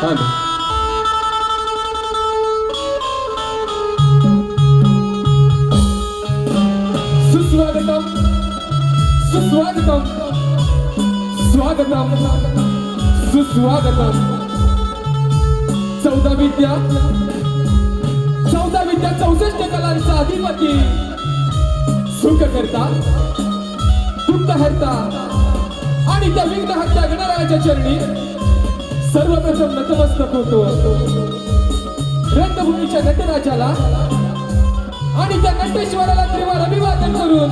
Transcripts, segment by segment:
आलो. सुस्वागतम सुस्वागतम स्वागतम सुस्वागतम. 14 विद्या 64 कलांचा अधिपती सुख करता दुःख हरता आणि त्या विघ्नहर्त्या गणरायाच्या चरणी सर्वप्रथम नतमस्तक होतो. रंगभूमीच्या नटराजाला आणि त्या नटेश्वराला त्रिवार अभिवादन करून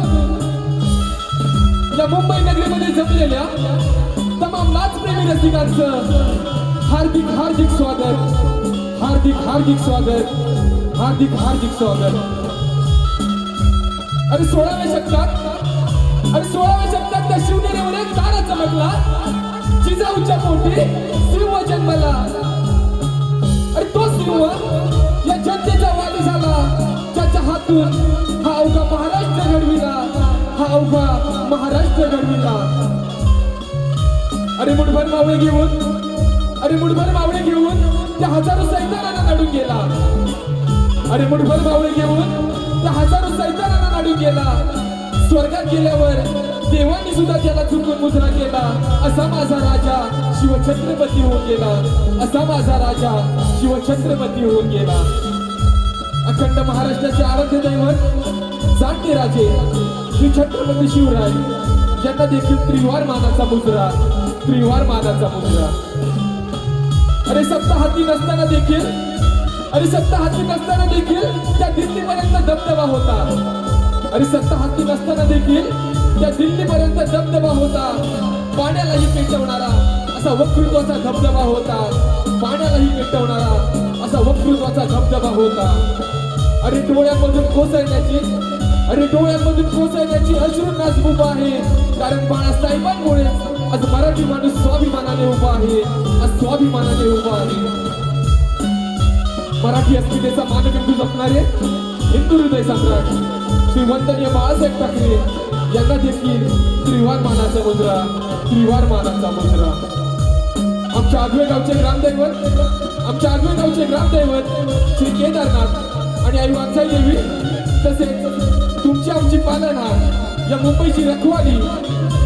या मुंबई नगरीमध्ये जमलेल्या तमाम नाचप्रेमी रसिकांचं हार्दिक हार्दिक स्वागत, हार्दिक हार्दिक स्वागत, हार्दिक हार्दिक स्वागत. अरे 16व्या शतकात त्या शिवनेरीवर एक तारा चमकला. जिजाऊच्या पोटी सिंह जन्मला. अरे तो सिंह या जनतेचा वादी झाला, ज्याच्या हातून हा अवघा महाराष्ट्र घडविला, हा अवघा महाराष्ट्र घडविला. अरे मुठभर मावळे घेऊन त्या हजारो सैतानांना नाडून गेला. अरे मुठभर मावळे घेऊन त्या हजारो सैतानांना नाडून गेला. स्वर्गात गेल्यावर देवांनी सुद्धा त्याला चुकून मुजरा केला. असा माझा राजा शिवछत्रपती होऊन गेला. असा माझा राजा शिवछत्रपती होऊन गेला. अखंड महाराष्ट्राचे आराध्य दैवत जाणते राजे श्री छत्रपती शिवराय यांना देखील त्रिवार मानाचा मुजरा, त्रिवार मानाचा मुजरा. अरे सप्तहाती नसताना देखील त्या दिल्लीपर्यंत दबदबा होता. अरे सप्तहाती नसताना देखील त्या दिल्लीपर्यंत दबदबा होता. पाण्यालाही पेटवणारा असा वक्तृत्वाचा धबधबा होता. पाण्यालाही पेटवणारा असा वक्तृत्वाचा धबधबा होता. अरे डोळ्यांमधून कोसळण्याची अश्रू नाचबूब आहे. कारण बाळासाहेबांमुळे आज मराठी माणूस स्वाभिमानाने उभा आहे, आज स्वाभिमानाने उभा आहे. मराठी अस्मितेचा मानबिंदू जपणारे हिंदू हृदय सम्राट श्री वंदनीय बाळासाहेब ठाकरे यांना देखील त्रिवार मानाचा मुजरा, त्रिवार मानाचा मुजरा. आमच्या आजवेगावचे ग्रामदैवत श्री केदारनाथ आणि आई वागसाई देवी तसेच तुमची आमची पालनहार या मुंबईची रखवाली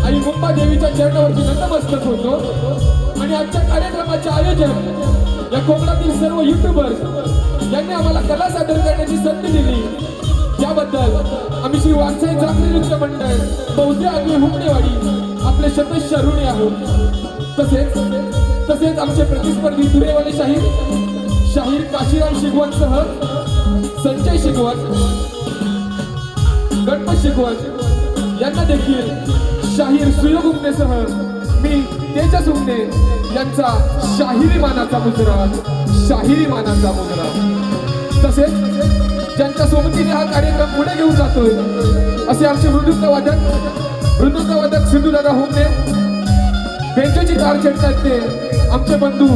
आई मुंबा देवीच्या चरणावरती नतमस्तक होतो. आणि आजच्या कार्यक्रमाचे आयोजक या कोकणातील सर्व युट्यूबर्स यांनी आम्हाला कला सादर करण्याची संधी दिली, याबद्दल आम्ही श्री वागसाई जागरण नृत्य मंडळ बहुते आगवे हुकणेवाडी आपले शतश ऋणी आहोत. तसेच आमचे प्रतिस्पर्धी तुरेवाले शाहीर काशीराम शिगवणसह संजय शिगवण, गणपत शिगवण यांना देखील शाहीर सुयोग उमनेसह मी तेजस उमने यांचा शाहिरी मानाचा मुजरा, शाहिरी मानाचा मुजरा. तसेच ज्यांच्या सोबतीने हा कार्यक्रम पुढे घेऊन जातोय असे आमचे मृदुंगवादक सिंधुदादा हुमने, बेंजोची तार छेडतात ते आमचे बंधू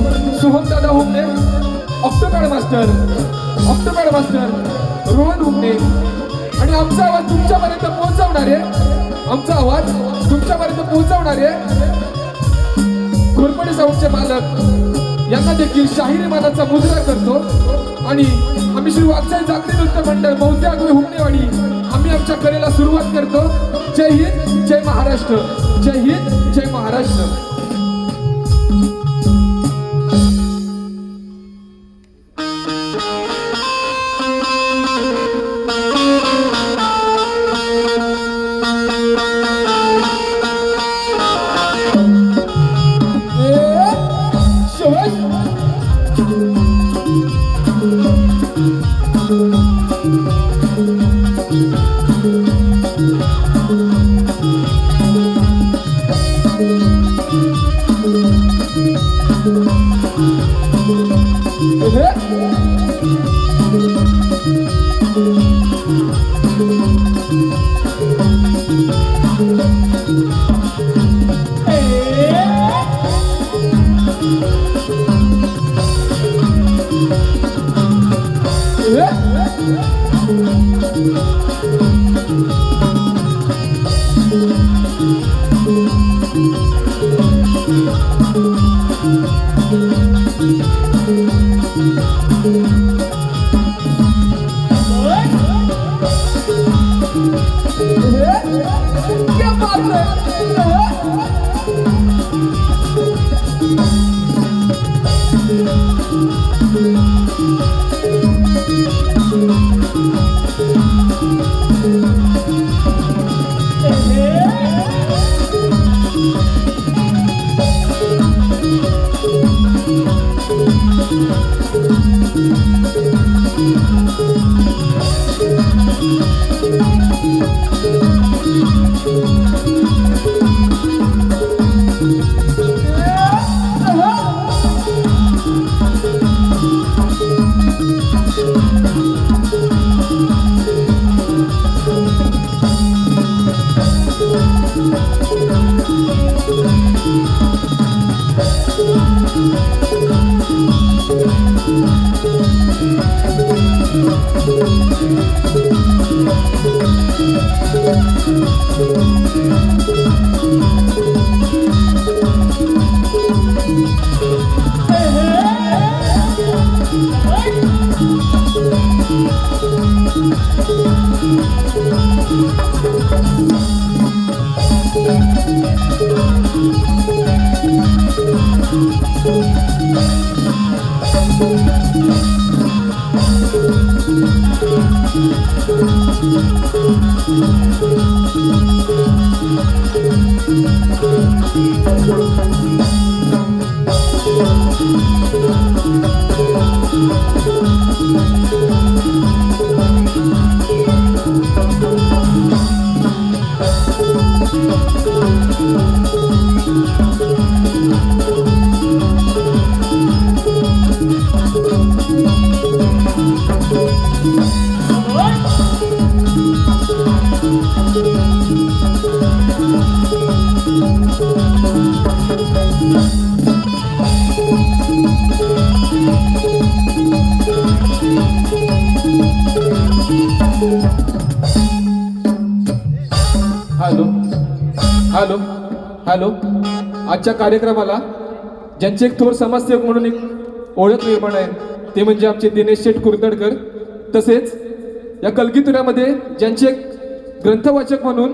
सोहमदादा हुमने, ऑक्टोपॅड मास्टर रोहन हुमने आणि आमचा आवाज तुमच्यापर्यंत पोहोचवणारे घोरपडे साऊंडचे मालक यांना देखील शाहिरी मानाचा मुजरा करतो. आणि आम्ही श्री वागसाई जागरण नृत्य मंडळ बहुते आगवे हुकणेवाडी आम्ही आमच्या कलेला सुरुवात करतो. जय हिंद, जय महाराष्ट्र. जय हिंद, जय महाराष्ट्र. क्या बात है हॅलो हॅलो हॅलो आजच्या कार्यक्रमाला ज्यांचे एक थोर समाजसेवक म्हणून एक ओळख निर्माण आहे ते म्हणजे आमचे दिनेश शेठ कुर्तडकर. तसेच या कलगीतुऱ्यामध्ये ज्यांचे एक ग्रंथवाचक म्हणून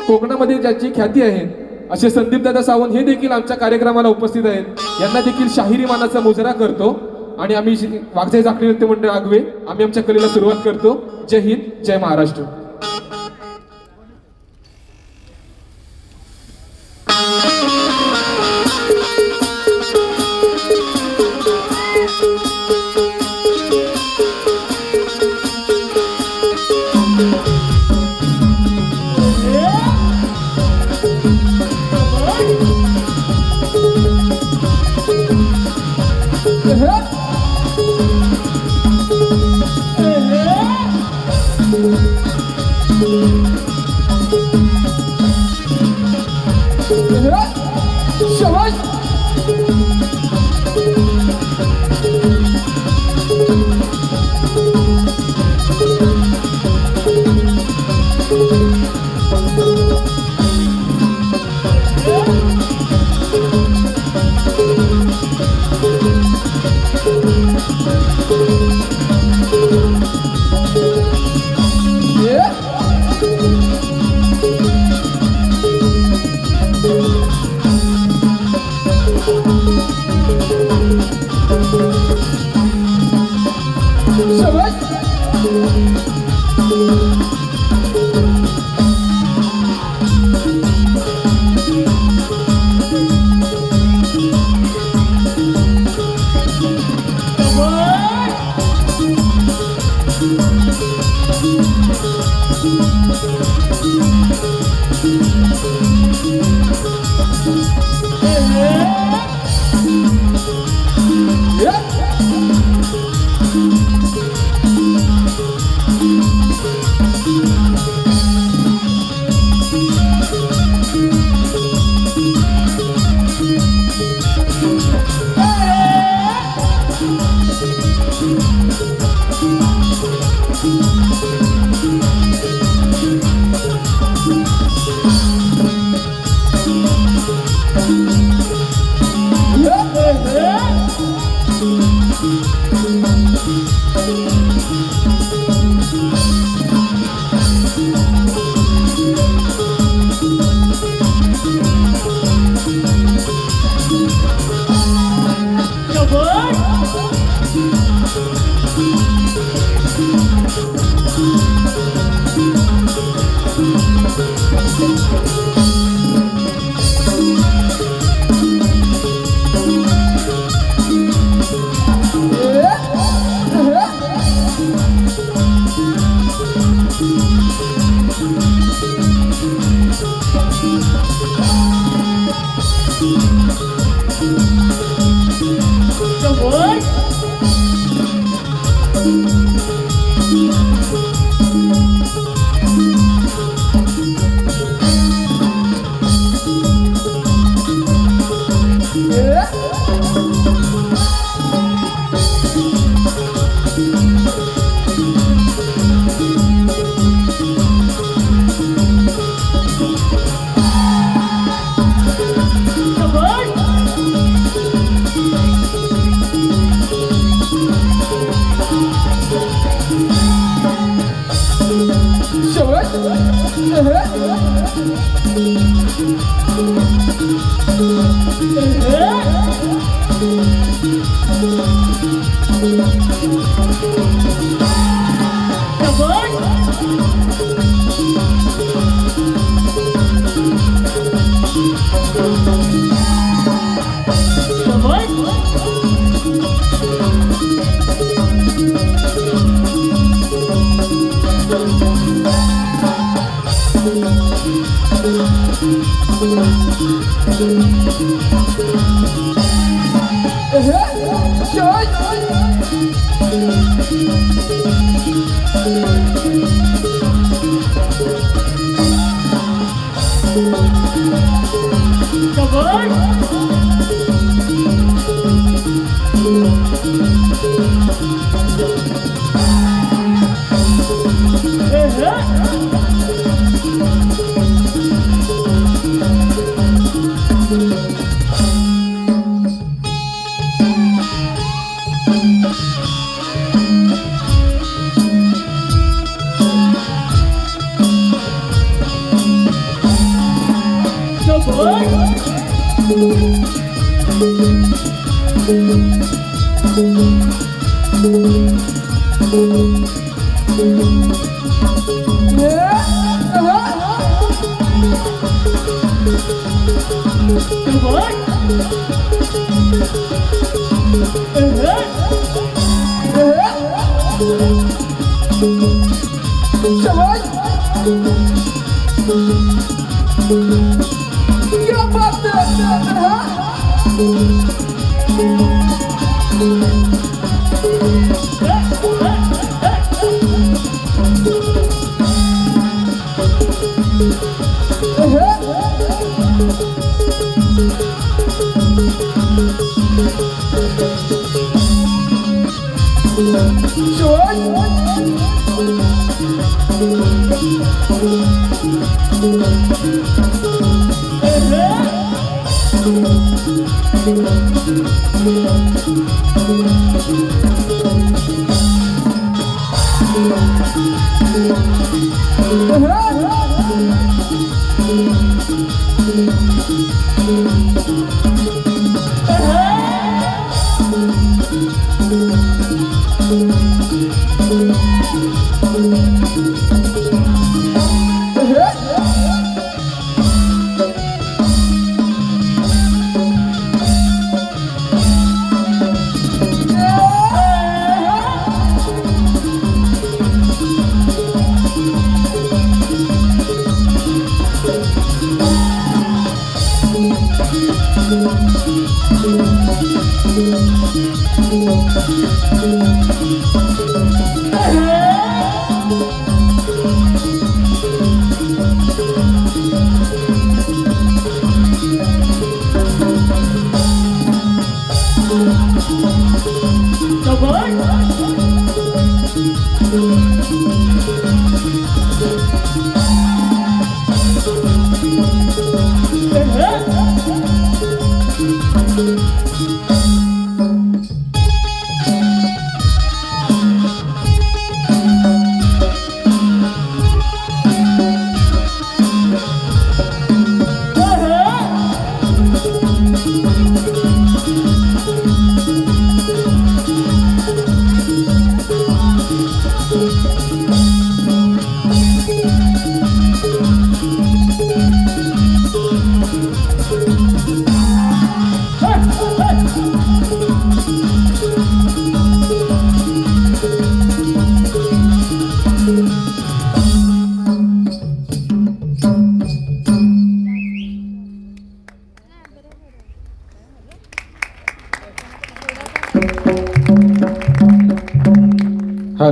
कोकणामध्ये ज्यांची ख्याती आहे असे संदीपदादा सावंत हे देखील आमच्या कार्यक्रमाला उपस्थित आहेत. यांना देखील शाहिरी मानाचा मुजरा करतो आणि आम्ही वाघजाई झाकली नृत्य मंडळ आगवे आम्ही आमच्या कलेला सुरुवात करतो. जय हिंद जय Maharashtra.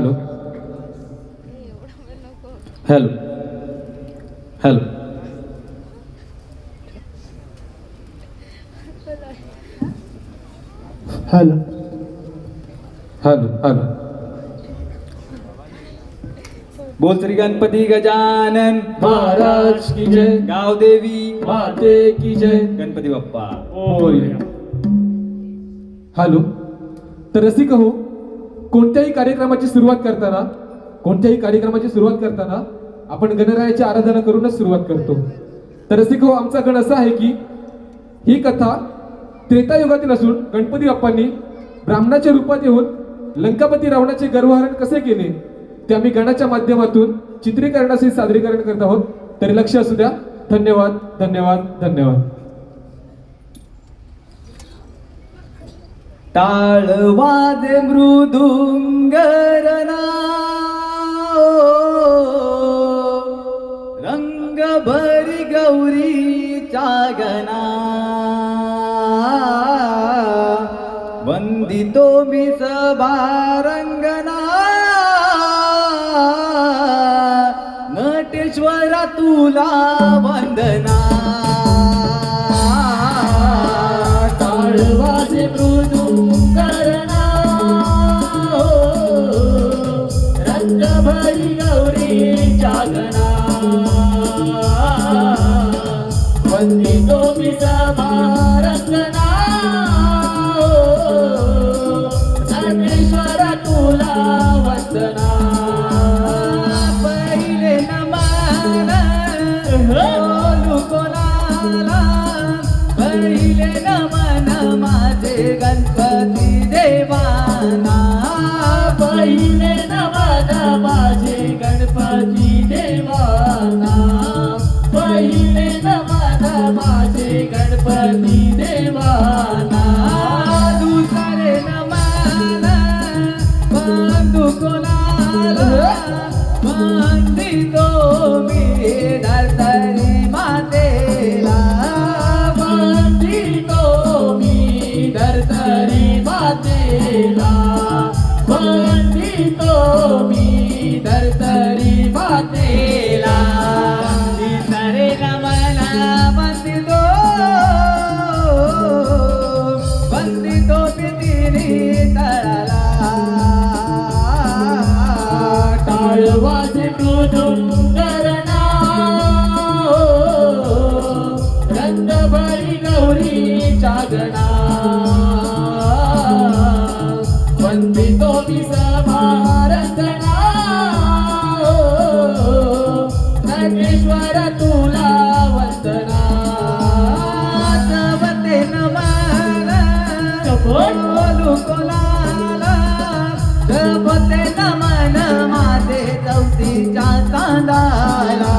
Hello hello hello hello hello hello बोल श्री गणपती गजानन महाराज की जय गावदेवी माते की जय गणपती बाप्पा मोरया. हॅलो तर रसिक हो, कोणत्याही कार्यक्रमाची सुरुवात करताना आपण गणरायाची आराधना करूनच सुरुवात करतो. तर रसिक हो, आमचा गण असा आहे की ही कथा त्रेतायुगातील असून गणपती बाप्पांनी ब्राह्मणाच्या रूपात येऊन लंकापती रावणाचे गर्वहरण कसे केले ते आम्ही गणाच्या माध्यमातून चित्रीकरणाचे सादरीकरण करत आहोत. तरी लक्ष असू द्या. धन्यवाद धन्यवाद धन्यवाद. टाळ वाजे मृदुंगरना रंग भरी गौरीच्या गणा वंदितो मी सभारंगना नटेश्वरा तुला वंदना. टाळ वाजे मृदुंगरना रंग भरी गौरीच्या गणा वंदितो मी सभारंगना नटेश्वरा तुला वंदना. पहिले नमन बोलू कोणाला पहिले नमन माझे गणपती देवाना पहिले नमन माझे गणपती देवाना पहिले नमन माझे गणपती देवाना. दुसरे नमन बंधू कोणाला वंदितो मी धरतरी मातेला वंदितो मी धरतरी मातेला वंदितो मी धरतरी मातेला. तिसरे नमना वंदितो वंदितो मी तिन्ही तळाला. टाळ वाजे मृदुंगरना रंग भरी गौरीच्या गणा वंदितो मी सभारंगना नटेश्वर तुला वंदना. जवते नमन बोलू कोणाला जवते नमन माझे चौथीच्या चांदाला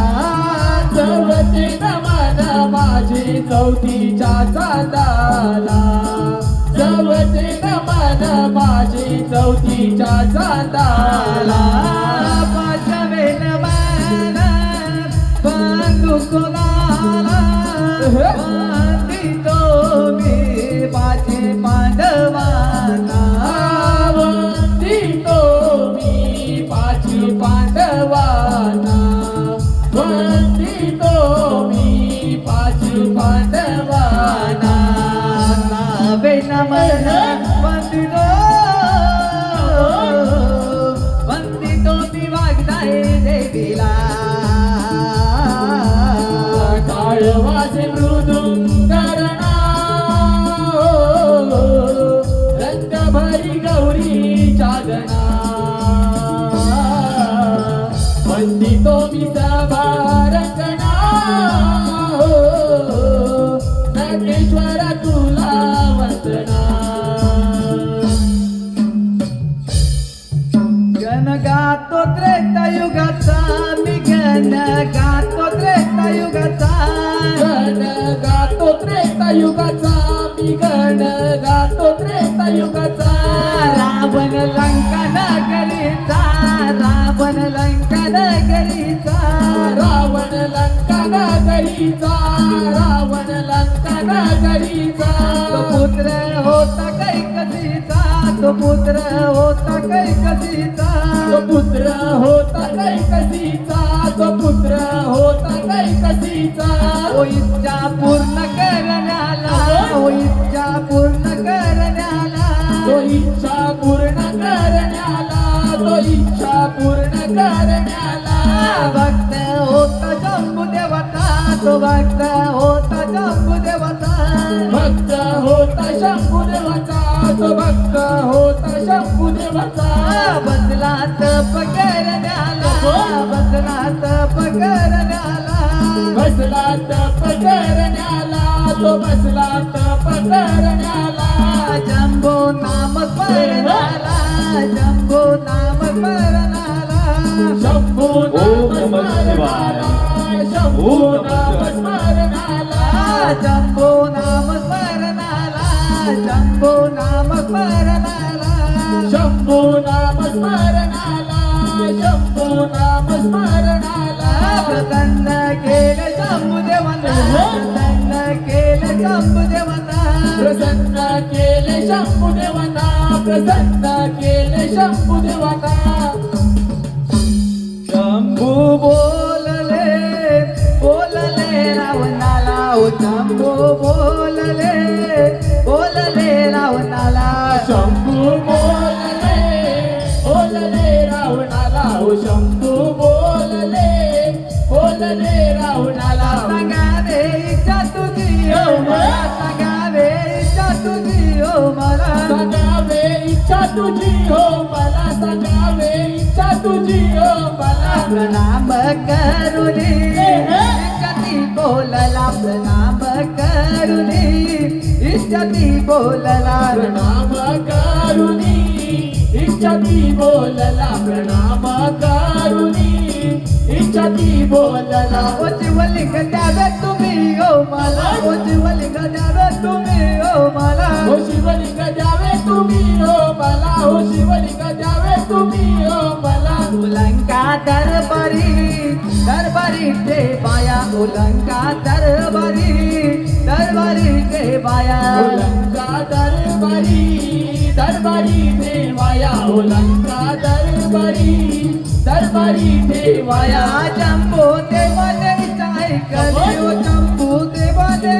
जवते नमन माझे चौथीच्या चांदाला जवते नमन माझे चौथीच्या चांदाला. पाचवे नमन बंधू कोणाला वंदितो मी पाचे पांडवांना वंदितो मी पाची पांडवांना वंदितो मी पाची पांडवांना. नावे नमन वंदितो वंदितो मी वागदाय देवीला. टाळ वाजे मृदुंगरना रंग भरी गौरीच्या गणा वंदितो मी सभारंगना नटेश्वर तुला वंदना. गण गातो त्रेतायुगाचा मी गण गातो त्रेतायुगाचा गण गातो त्रेतायुगाचा मी गण गातो त्रेतायुगाचा. रावण लंका नगरीचा रावण लंका नगरीचा रावण लंका नगरीचा रावण लंका नगरीचा. तो पुत्र होता कैकसीचा तो तो पुत्र होता कैकसीचा तो पुत्र होता कैकसीचा तो पुत्र होता कैकसीचा ओ इच्छा पूर्ण करण्याला ओ इच्छा पूर्ण करण्याला तो इच्छा पूर्ण करण्याला तो इच्छा पूर्ण करण्याला भक्त होता शंभुदेवता तो भक्त होता शंभुदेवता भक्त होता शंभुदेवाचा तो भक्त होता शंभुदेवाचा बसला तप करण्याला बसला तप करण्याला बसला तप करण्याला तो बसला तप करण्याला जंबो नाम स्मरणाला जंबो नाम स्मरणाला शंभू ओम नाम नमः शिवाय. स्मरणाला शंभू नाम स्मरणाला जंबो नाम स्मरणाला जंबो नाम स्मरणाला शंभू नाम स्मरणाला शंभू नाम स्मरणाला प्रसन्न केले शंभुदेवांना प्रसन्न केले शंभुदेवांना प्रसन्न केले शंभुदेवांना प्रसन्न केले शंभुदेवांना शंभू बोलले बोलले रावणाला ओ शंभू बोलले बोलले रावणाला शंभू बोलले बोलले रावणाला हो शंभू बोलले बोलले रावणाला सांगावे इच्छा तुझी ओ मला सांगावे इच्छा तुझी ओ मला सांगावे इच्छा तुझी हो मला सांगावे इच्छा तुझी हो मला प्रणाम करुणी इच्छती बोलला प्रणाम करुणी इच्छती बोलला प्रणाम करुणी इच्छती बोलला प्रणाम करुणी इच्छती बोलला ओ शिवलिंग द्यावे तुम्ही ओ मला ओ शिवलिंग द्यावे तुम्ही ओ मला हो शिवलिंग द्यावे तुम्ही हो मला हो शिवलिंग द्यावे तुम्ही हो मला उलंका दरबारी दरबारी ते बाया उलंका दरबारी दरबारी ते बाया ओलंका दरबारी दरबारी देवाया ओलंका दरबारी दरबारी देवाया जंबो देवाने ऐकली ओ जंबो देवाने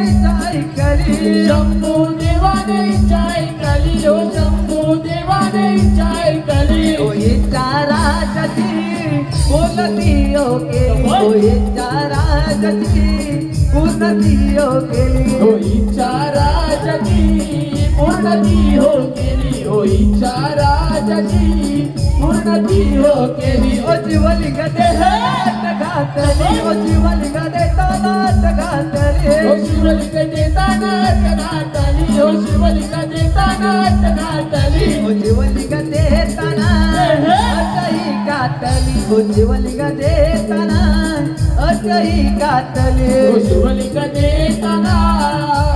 ऐकली शंभू देवाने इच्छा ऐकली हो शंभू देवाने इच्छा ऐकली ओ इच्छा राजाची बोलती ओ केली ओ इच्छा राजाची पूर्णती ओ केली हो इच्छा राजाची पूर्णती हो केली हो इच्छा राजाची पूर्णती हो केली ओ शिवलिंग देहात घातली ओ शिवलिंग देतानात घातली हो शिवलिंग देताना घातली हो शिवलिंग देताना घातली ओ शिवलिंग देताना अटही घातली ओ शिवलिंग देताना अटही घातली हो शिवलिंग देताना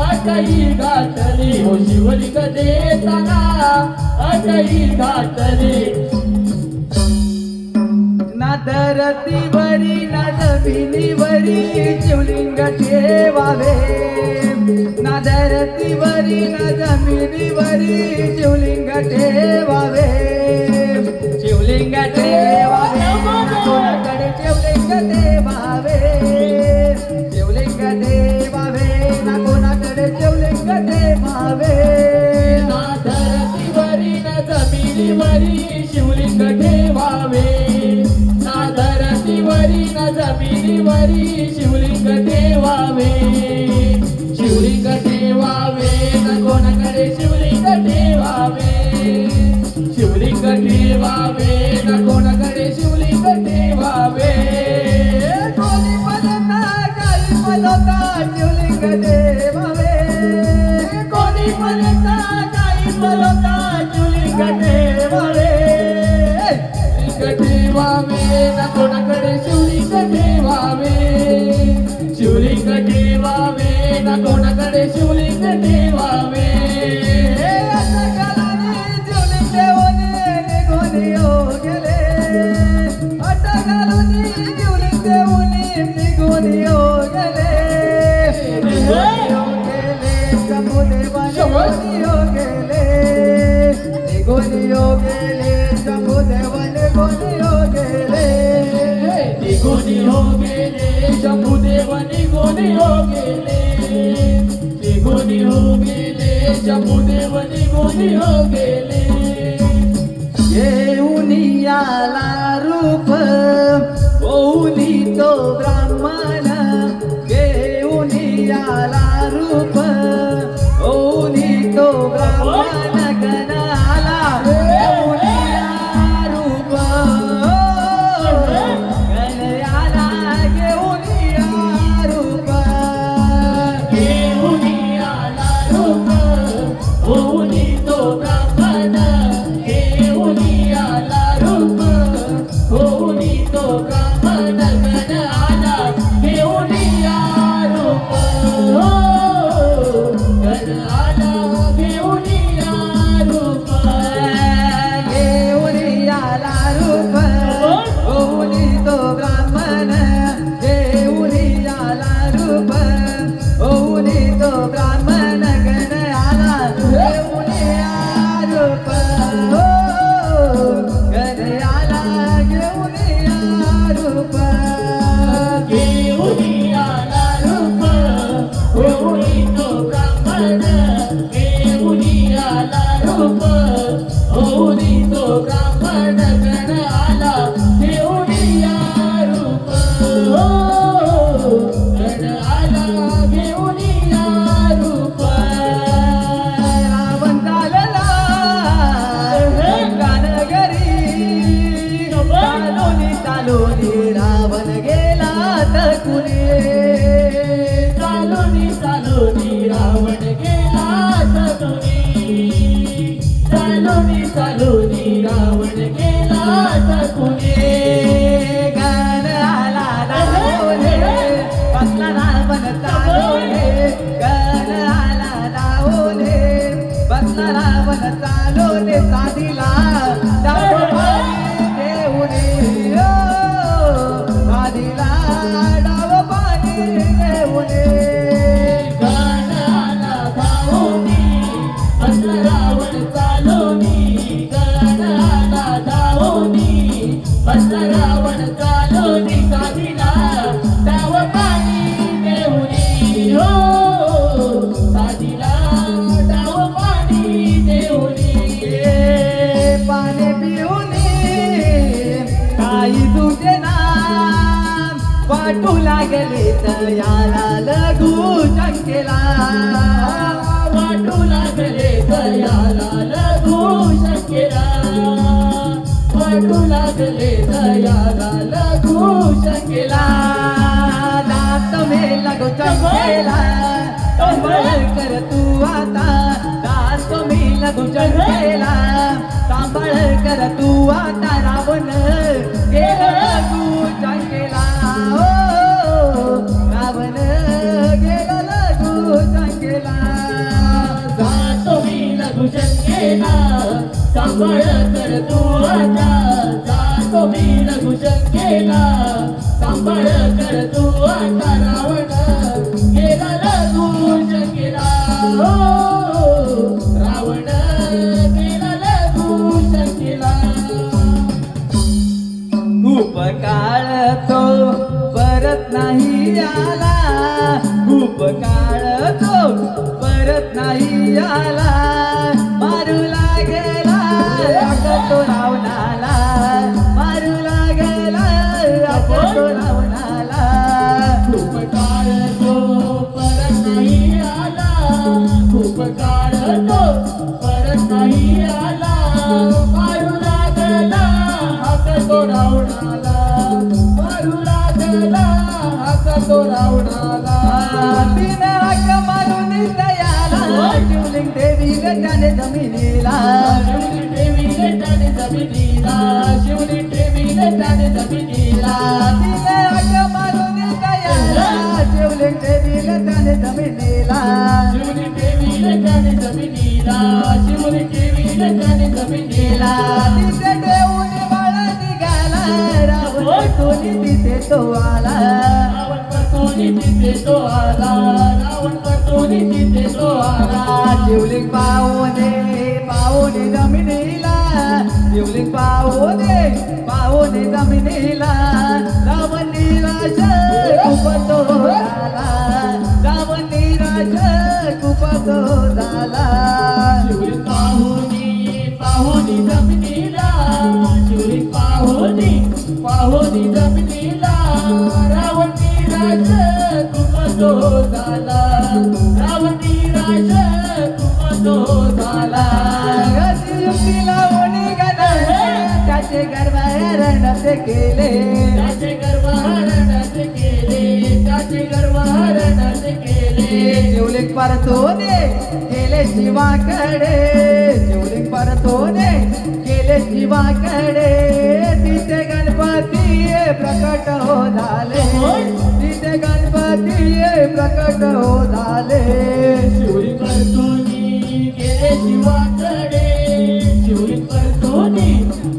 अटई घातली हो शिवलिंग देताना अटई घातली ना धरतीवरी ना जमिनीवरी शिवलिंग ठेवावे ना धरतीवरी ना जमिनीवरी शिवलिंग ठेवावे शिवलिंग ठेवावे ना कोणाकडे शिवलिंग ठेवावे शिवलिंग ठेवावे ना कोणाकडे शिवलिंग ठेवावे ना धरतीवरी ना जमिनीवरी शिवलिंग ठेवावे ना धरतीवरी ना जमिनीवरी शिवलिंग ठेवावे शिवलिंग ठेवावे ना कोणाकडे शिवलिंग ठेवावे शिवलिंग ठेवावे ना कोणाकडे शिवलिंग ठेवावे कोणी म्हणता काही म्हणता शिवलिंग ठेवावे कोणी म्हणता काही बोलता शिवलिंग ठेवावे शिवलिंग ठेवावे ना कोणाकडे शिवलिंग ठेवावे शिवलिंग ठेवावे ना कोणाकडे शिवलिंग ठेवावे असं कालाने शिवलिंग देऊन निघून येऊ गेले अटक घालून शिवलिंग देऊन निघून येऊ गेले निघून गेले शंभूदेवाने निघून गेले निघून हो गेले, निघून हो गेले, जम्बूदेव निघून हो गेले. येऊन याला रूप होऊनी तो ब्राह्मण, येऊन याला रूप होऊनी तो ब्राह्मण गण आला. येऊन या रूप गण आला, घेऊन या रूप. घेऊन आला रूप होऊनी तो ब्राह्मण, घेऊन आला रूप होऊनी तो ब्राह्मण गण आला. घेऊन या रूप गण आला, घेऊन या रूप. घेऊन याला रूप होऊनी तो ब्राह्मण, घेऊन याला रूप होऊनी तो ब्राह्मण गण आला. घेऊन या रूप गण आला, घेऊन या रूप. घेऊन आला रूप होऊनी तो ब्राह्मण, घेऊन आला रूप होऊनी तो ब्राह्मण गण आला. घेऊन या रूप गण आला, घेऊन या रूप. रावण चालला गणगरी, चालोनी चालोनी रावण गेला तकुनी. चालोनी चालोनी रावण गेला तकुनी, चालोनी चालोनी रावण गेला तकुनी. गण आला धावले, बसला रावण चालोले. गण आला धावले, बसला रावण चालोले. साधीला डाव पाणी देऊने, साधीला डाव पाणी देऊने. गण आला धावोनी, बसला रावण चालोनी. गण आला धावोनी, बसला रावण चालोनी. साधीला डाव पाणी देऊनी, हो साधीला डाव पाणी देऊनी. पाणी पिऊनी काही तुझे नाम वाटू लागले तयाला लघु शंकेला. वाटू लागले दयाला लघु शंकेला, वाटू लागले दयाला लघु शंकेला. दात मे लगो चंकेला, सांभाळ कर तू आता. दात मे लगो चंकेला, सांभाळ कर तू आता. रावण गेला लगू चंकेला, हो रावण गेला लगू चंकेला. जातो मी लघु शंकेला, सांभाळ कर तू आता. जातो मी लघु शंकेला, सांभाळ कर तू आता. रावण गेला लघु शंकेला, हो रावण गेला लघु शंकेला. खूप काळ तो परत नाही आला, खूप काळ तो परत नाही आला. मारू लागला आता तो रावणाला, मारू लागला आता तो रावणाला. खूप काळ तो परत नाही आला, खूप काळ तो परत नाही आला. मारू लागला हाक तो रावणाला, मारू लागला हाक तो रावणाला. बिन हाक मारून दयाला, शिवलिंग देवी गटाने जमिनीला. शिवली देवी लेटाने जमिनीला, शिवली देवी लेटाने जमिनीला. बिन हाक मारून दयाला, शिवलिंग देवी गटाने जमिनीला. शिवली देवी लेटाने जमिनीला, शिवली देवी लेटाने जमिनीला. तिथे देऊन बाळा निघाला, रावण कोणी तिथे तो आला. रावण परतोनी तिथे तो आला, रावण परतोनी तिथे तो आला. शिवलिंग पाहुणे पाहुणे जमिनीला, शिवलिंग पाहुणे पाहुणे जमिनीला. रावण निराश खूप तो आला, पाहुनी जमिनीला रावणी राज तुमचो झाला रावणी राज तुमचो झाला युक्तीला ओणी घाला त्याचे गर्भारणच केले त्याचे गर्भारणच केले त्याचे गर्भारणच केले जेवले परतोने गेले शिवाकडे जेवले परतोने गेले शिवाकडे तिथे गणपती प्रकट हो झाले तिथे गणपती प्रकट हो झाले शिवरी परतोनी गेले शिवाकडे शिवरी परतोनी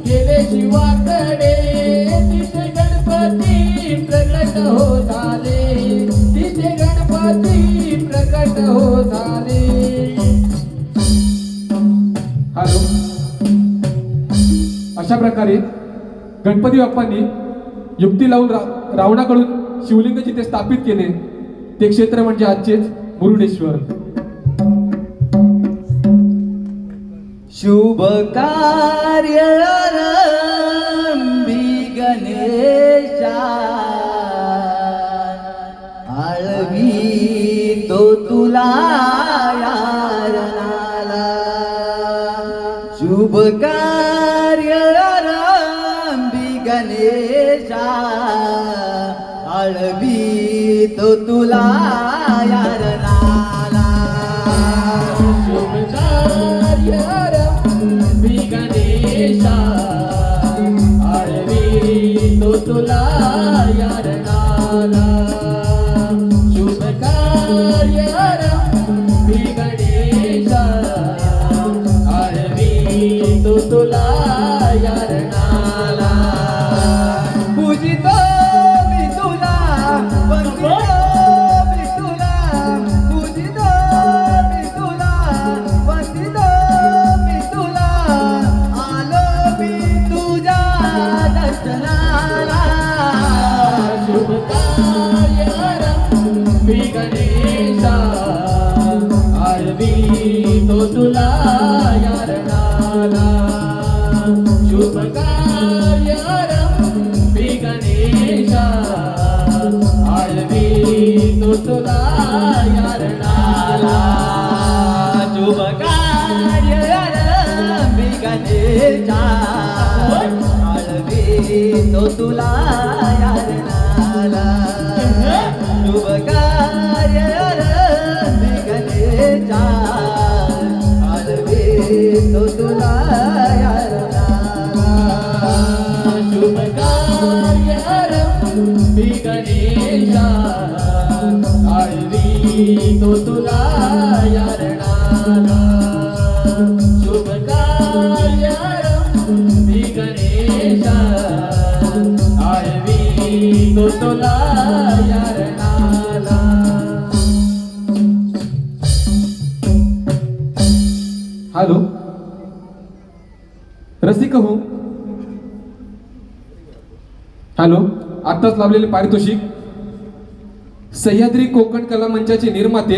गेले शिवाकडे तिथे गणपती प्रकट हो झाले तिथे गणपती प्रकट हो झाले हॅलो. अशा प्रकारे गणपती बाप्पांनी युक्ती लावून रावणाकडून शिवलिंग जिथे स्थापित केले ते क्षेत्र म्हणजे आजचेच मुरुडेश्वर. शुभ कार्य आरंभी गणेशा आळवी तो तुला यारनाला शुभ कार्य आरंभी गणेशा आळवी तो तुला यारनाला शुभ कार्य आरंभी गणेशा आळवी तो तुला यारनाला शुभ कार्य आरंभी गणेशा आळवी तो तुला यारनाला पूजितो मी तुला वंदितो मी तुला पूजितो मी तुला वंदितो मी तुला आलो मी तुझ्या दर्शनाला शुभ कार्य आरंभी गणेशा आळवी तो तुला यारनाला शुभ कार्य आरंभी गणेशा आळवी तो तुला यारनाला शुभ कार्य आरंभी गणेशा आळवी तो तुला यारनाला शुभ कार्य आरंभी गणेशा आळवी तो तुला यारनाला शुभ कार्य आरंभी गणेशा आळवी तो तुला यारनाला शुभ कार्य आरंभी गणेशा आळवी तो तुला यारनाला हॅलो. रसिक हो. हॅलो. आत्ताच लावलेले पारितोषिक सह्याद्री कोकण कला मंचाचे निर्माते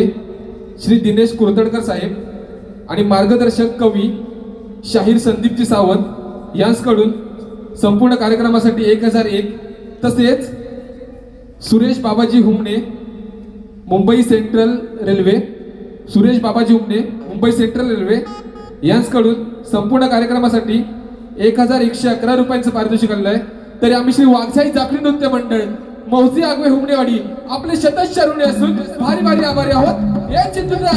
श्री दिनेश कुरतडकर साहेब आणि मार्गदर्शक कवी शाहीर संदीपजी सावंत यांच्याकडून संपूर्ण कार्यक्रमासाठी 1001 तसेच सुरेश बाबाजी हुमणे मुंबई सेंट्रल रेल्वे सुरेश बाबाजी हुमणे मुंबई सेंट्रल रेल्वे यांच्याकडून संपूर्ण कार्यक्रमासाठी 1111 रुपयांचं पारितोषिक आलेलं आहे. तरी आम्ही श्री वाघसाई जाफरी नृत्य मंडळ मौसी आगवे हुमणेवाडी आपले शतश शरुणे असून भारी भारी आभारी आहोत. या चित्रा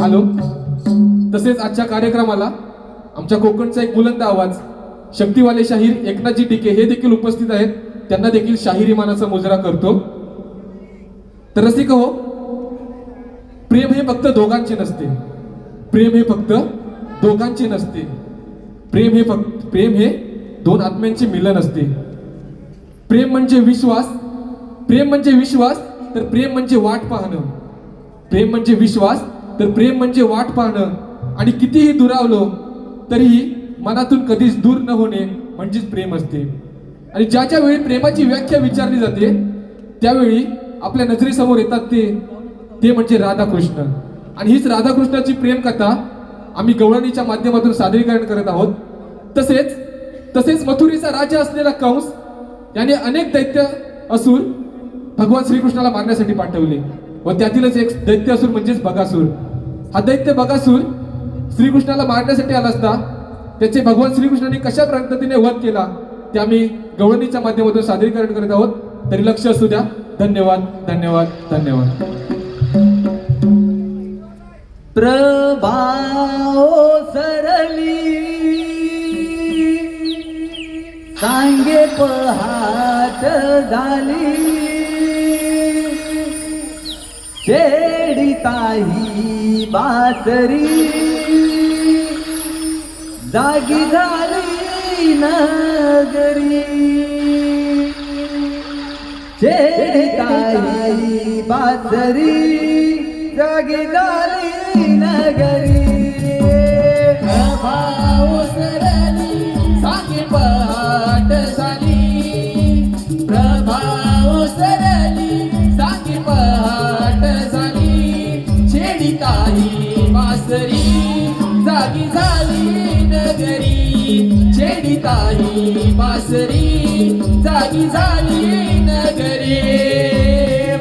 हॅलो. तसेच आजच्या कार्यक्रमाला आमच्या कोकणचा एक बुलंद आवाज शक्तिवाले शाहीर एकनाथजी टिके हे देखील उपस्थित आहेत. त्यांना देखील शाहिरी मानाचा मुजरा करतो. तर रसिक हो, प्रेम हे फक्त दोघांचे नसते. प्रेम हे फक्त दोघांचे नसते. प्रेम हे दोन आत्म्यांचे मिलन असते. प्रेम म्हणजे विश्वास. प्रेम म्हणजे विश्वास तर प्रेम म्हणजे वाट पाहणं. प्रेम म्हणजे विश्वास तर प्रेम म्हणजे वाट पाहणं आणि कितीही दुरावलो तरीही मनातून कधीच दूर न होणे म्हणजेच प्रेम असते. आणि ज्या ज्या वेळी प्रेमाची व्याख्या विचारली जाते त्यावेळी आपल्या नजरेसमोर येतात ते म्हणजे राधाकृष्ण. आणि हीच राधाकृष्णाची प्रेम कथा आम्ही गवळणीच्या माध्यमातून सादरीकरण करत आहोत. तसेच मथुरेचा राजा असलेला कंस याने अनेक दैत्य असुर भगवान श्रीकृष्णाला मारण्यासाठी पाठवले व त्यातीलच एक दैत्य असुर म्हणजेच बगासूर. हा दैत्य बगासूर श्रीकृष्णाला मारण्यासाठी आला असता त्याचे भगवान श्रीकृष्णाने कशा पद्धतीने वध केला ते आम्ही गवळणीच्या माध्यमातून सादरीकरण करत आहोत. तरी लक्ष असू द्या. धन्यवाद धन्यवाद धन्यवाद. प्रभाओ सरली सांगे पहाट झाली छेडिताही बासरी जागी झाली नगरी छेडिताही बासरी जागी झाली नगरी. प्रभाओ सरली सांगे पहाट झाली. प्रभाओ सरली सांगे पहाट झाली. छेडिताही बासरी जागी झाली नगरी. छेडिताही बासरी जागी झाली नगरी.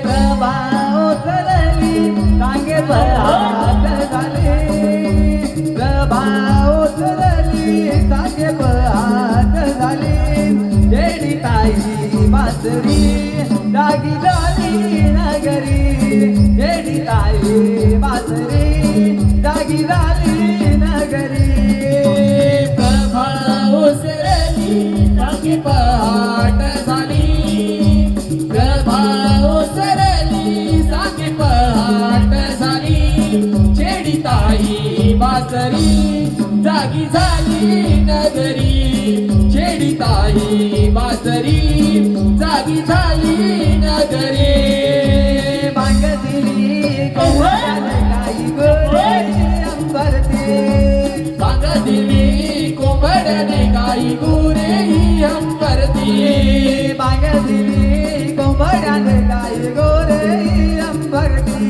प्रभाओ सरली सांगे पहाट झाली. प्रभाओ सरली सांगे पहाट झाली. छेडिताही बासरी जागी झाली नगरी. छेडिताही बासरी जागी झाली नगरी. प्रभाओ सरली सांगे पहाट झाली. प्रभाओ सरली सांगे पहाट झाली. छेडिताही बासरी जागी झाली नगरी. छेडिताही बासरी जागी झाली नगरी. बांगदिली काही गोरे अंबरती. बांगदिली कोंबड्याने काही गुरे अंबरती. बांगदिली कोंबड्याने काही गोरे अंबरती.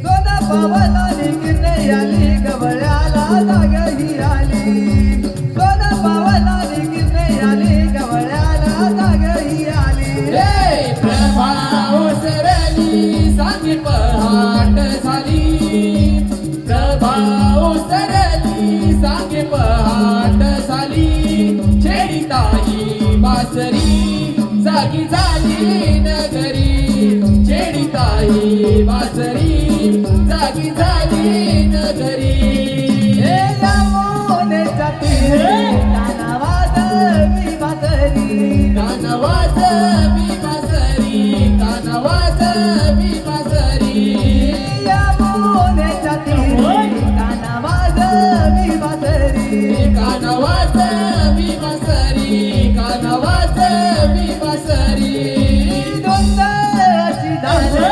सोना पावलाने गिरणे आली गवळ्याला जागही आली. सोना पावलाने गिरणे आली गवळ्याला जागही आली. हे प्रभाओ सरली सांगे पहाट झाली. प्रभाओ सरली सांगे पहाट झाली. छेडिताही बासरी जागी झाली नगरी. छेडिताही बासरी जागी झाली नगरी. हे यमुनेच्या तीरी कानावात मी बासरी. कानवाज मी बासरी. कानवाज मी बासरी. यमुनेच्या तीरी कानावात मी बासरी. कानवाज मी बासरी. कानवाज मी बासरी. दोंद अशी झाली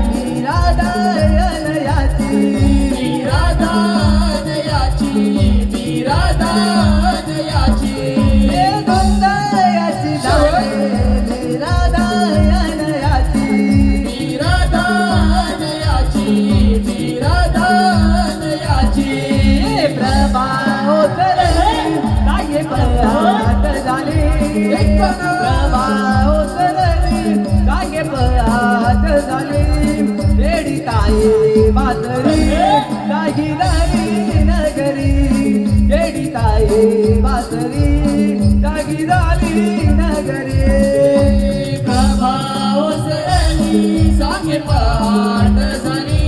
मी राधायनयाची. मी राधानयाची. मी राधानयाची. हे दोंद अशी झाली मी राधायनयाची. मी राधानयाची. मी राधानयाची. प्रभाओ सरली सांगे पहाट झाली. प्रभाओ सरली सांगे पहाट झाली. छेडिताही बासरी जागी झाली नगरी. छेडिताही बासरी जागी झाली नगरी. प्रभाओ सरली सांगे पहाट झाली.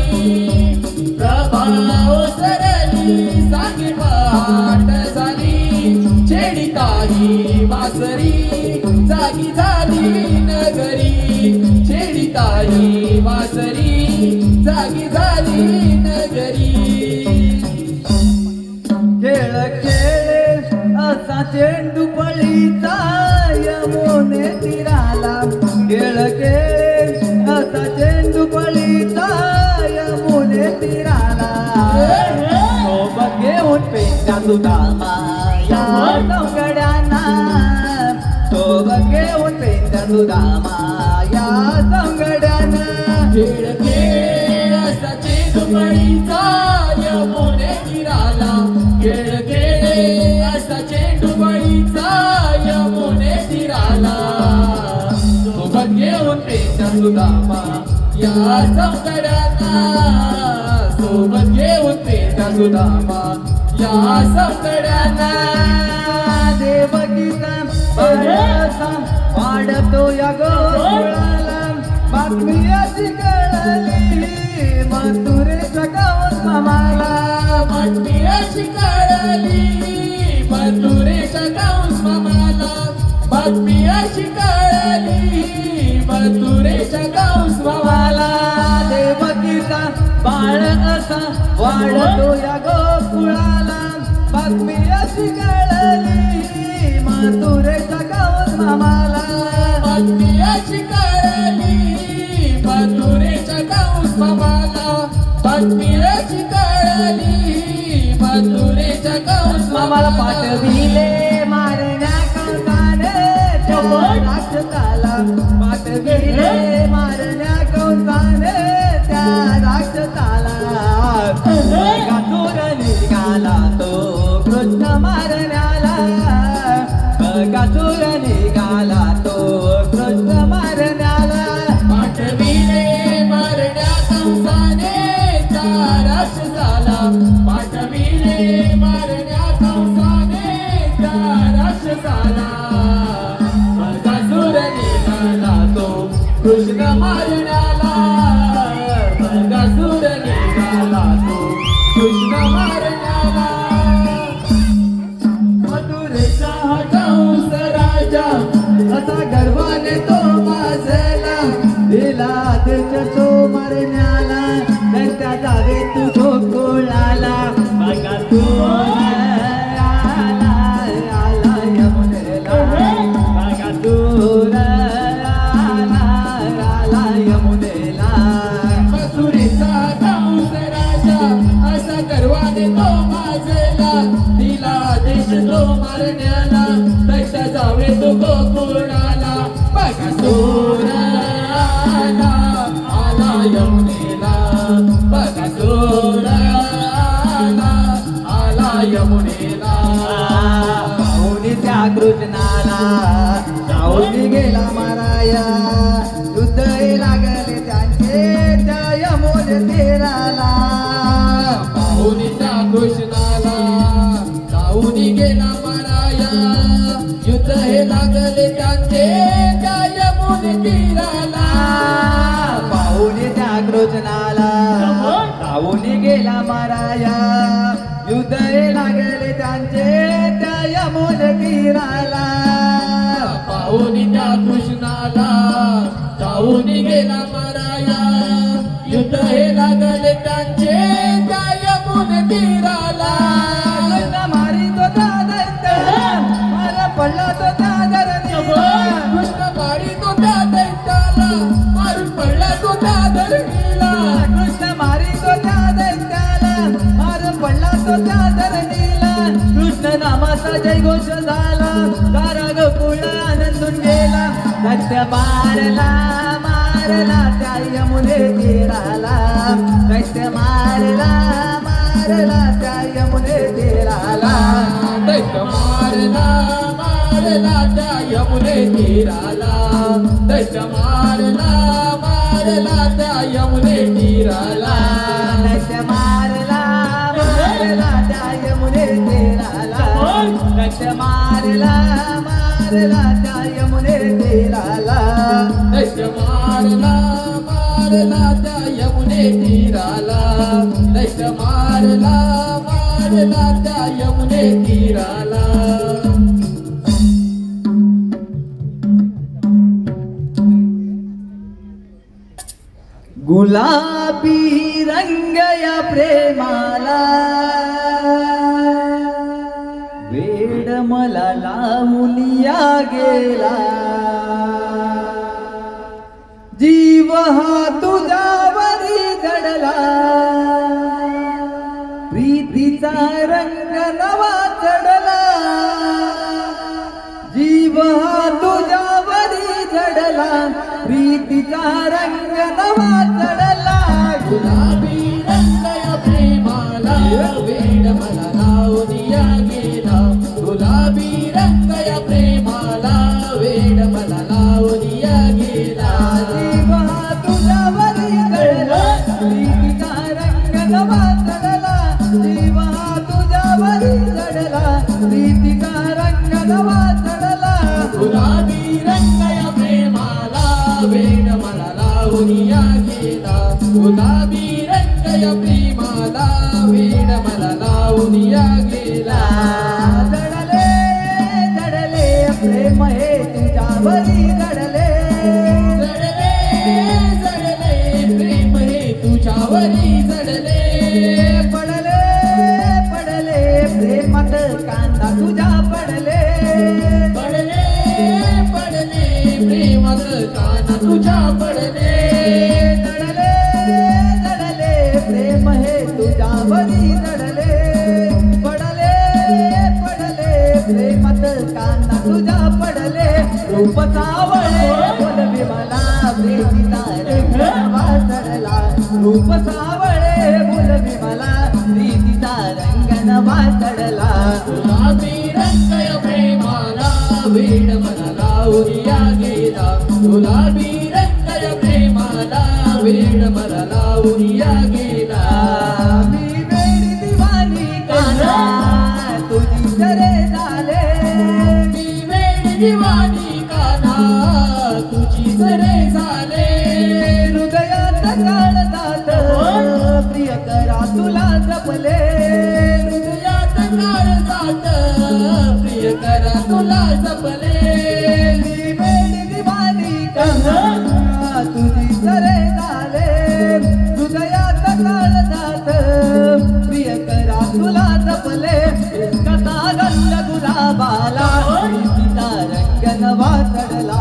प्रभाओ सरली सांगे पहाट झाली. छेडिताही बासरी जागी झाली नगरी. छेडिताही बासरी जागी झाली नगरी. खेळ खेळ असा चेंडू पळीचा यमुने तीराला. खेळ खेळ असा चेंडू पळीचा यमुने तीराला. सोबत घेऊन पेंड्या सुदामा या सौगड्यांना. सोबत घेऊन पेंड्या सुदामा या सौगड्यांना. खेळ खेळ असा चेंडूबाईचा यमुने तीराला खेळ खेळ असा चेंडूबाईचा यमुने तीराला सोबत घेऊन पेचा सुदामा या सौंदर्यांना सोबत घेऊन पेचा सुदामा या सौंदर्यांना देवकीचा बाळाचा वाढतो या गोकुळाला बातमी अशी कळली मथुरेच्या गावात मामाला बातमी अशी कळली मथुरेच्या गावात मामाला बातमी अशी कळली मथुरेच्या गावात मामाला देवकीचा बाळ असा वाढतो या गोकुळाला बातमी अशी कळली मथुरेच्या गावात मामाला बातमी अशी कळली मथुरेच्या गावात मामाला बातमी अशी कळली मथुरेच्या गावात मामाला पाठविले मारण्या कंसाने त्या राक्षसाला पाठविले मारण्या कंसाने त्या राक्षसाला बगासूर निघाला तो कृष्ण मारण्याला बगासूर निघाला तो कृष्ण मारण्याला पाठविले मारण्या कंसाने त्या राक्षसाला पाठविले मारण्या कंसाने त्या राक्षसाला बगासूर निघाला तो कृष्ण मारण्याला बगासूर निघाला तो कृष्ण मारण्याला मथुरेचा कंस राजा असा गर्वाने तो माजला दिला त्याच्या तो मरण्याला त्यांच्या जावे तू गोकुळाला बघा तू आला आला यमुनेला बघा तू आला यमुनेला मथुरेचा कंस राजा असा गर्वाने तो माजला दिला देश तो मारण्याला दैत्य जावे तो गोकुळाला बगासूर आला आला यमुनेला बगासूर आला आला यमुनेला पाहुणी त्या कृष्णाला जाऊन गेला माराया युद्ध लागले त्यांचे त्या यमुन तीराला पाहुणीच्या कृष्णाला जाऊन गेला माराया युद्ध हे लागले त्यांचे त्या यमुने तीराला पाहुणे त्या कृष्णाला जाऊन गेला माराया युद्ध लागले त्यांचे त्या यमुन तीराला पाहुणीच्या कृष्णाला जाऊन गेला माराया युद्ध हे लागले त्यांचे त्या यमुने तीराला कृष्ण मारी तो त्या दैत्याला मारा पडला तो त्या धरणीला कृष्ण मारी तो त्या दैत्याला मारून पडला तो त्या धरणीला कृष्ण मारी तो त्या दैत्याला मारून पडला तो त्या धरणीला कृष्ण नामाचा जयघोष झाला सारा गोकुळ आनंदून गेला दैत्य मारला मारला त्या यमुने तीराला दैत्य मारला मारला त्या यमुने तीराला दैत्य मारला मारला त्या यमुने तीराला दैत्य मारला मारला त्या यमुने तीराला दैत्य मारला मारला त्या यमुने तीराला दैत्य मारला मारला त्या यमुने तीराला दैत्य मारला मारला त्या यमुने तीराला दैत्य मारला मारला त्या यमुने तीराला गुलाबी रंग या प्रेमाला वेड मला लावूनिया गेला जीव हा तुझ्यावरी जडला प्रीतीचा रंग नवा चढला जीव हा तुझ्यावरी जडला प्रीती प्रीतीचा रंग नवा चढला गुलाबी रंग या प्रेमाला वेड मला लावून या गेला गुलाबी रंग या प्रेमाला वेड मला लावून या गेला जीवा तुझ्यावरी जडला प्रीतीचा रंग नवा चढला जीवा तुझ्यावरी जडला प्रीतीचा रंग नवा चढला गुलाबी रंग या प्रेमाला वेड मला लावून या गेला गुलाबी रंग या प्रेमाला वेड मला लावून या गेला जडले जडले प्रेम हे तुझ्यावरी जडले जडले जडले प्रेम हे तुझ्यावरी जडले पडले पडले प्रेमात कांदा तुझ्या पडले पडले पडले प्रेमात काना तुझ्या पडले जडले जडले प्रेम हे तुझ्यावरी जडले पडले पडले प्रेमात कांदा तुझ्या पडले रूप सावळे बोलवी मला प्रीतीचा रंग नवा चढला रूप सावळे बोलवी मला प्रीतीचा रंग नवा चढला गुलाबी रंग या प्रेमाला वेड मला लावून या गेला गुलाबी रंग या प्रेमाला वेड मला लावून या गेला मी वेडी दिवानी काना तुझी सरे झाले मी वेड दिवानी काना तुझी सरे झाले हृदयात काळ जात प्रिय करा तुला जपले हृदयात काळ जात प्रिय करा तुला जपले मी वेडी दिवानी काना तुझी सरे झाले हृदयात काळ जात प्रिय करा तुला जपले कथा गंध गुलाबाला प्रीतीचा रंग नवा चढला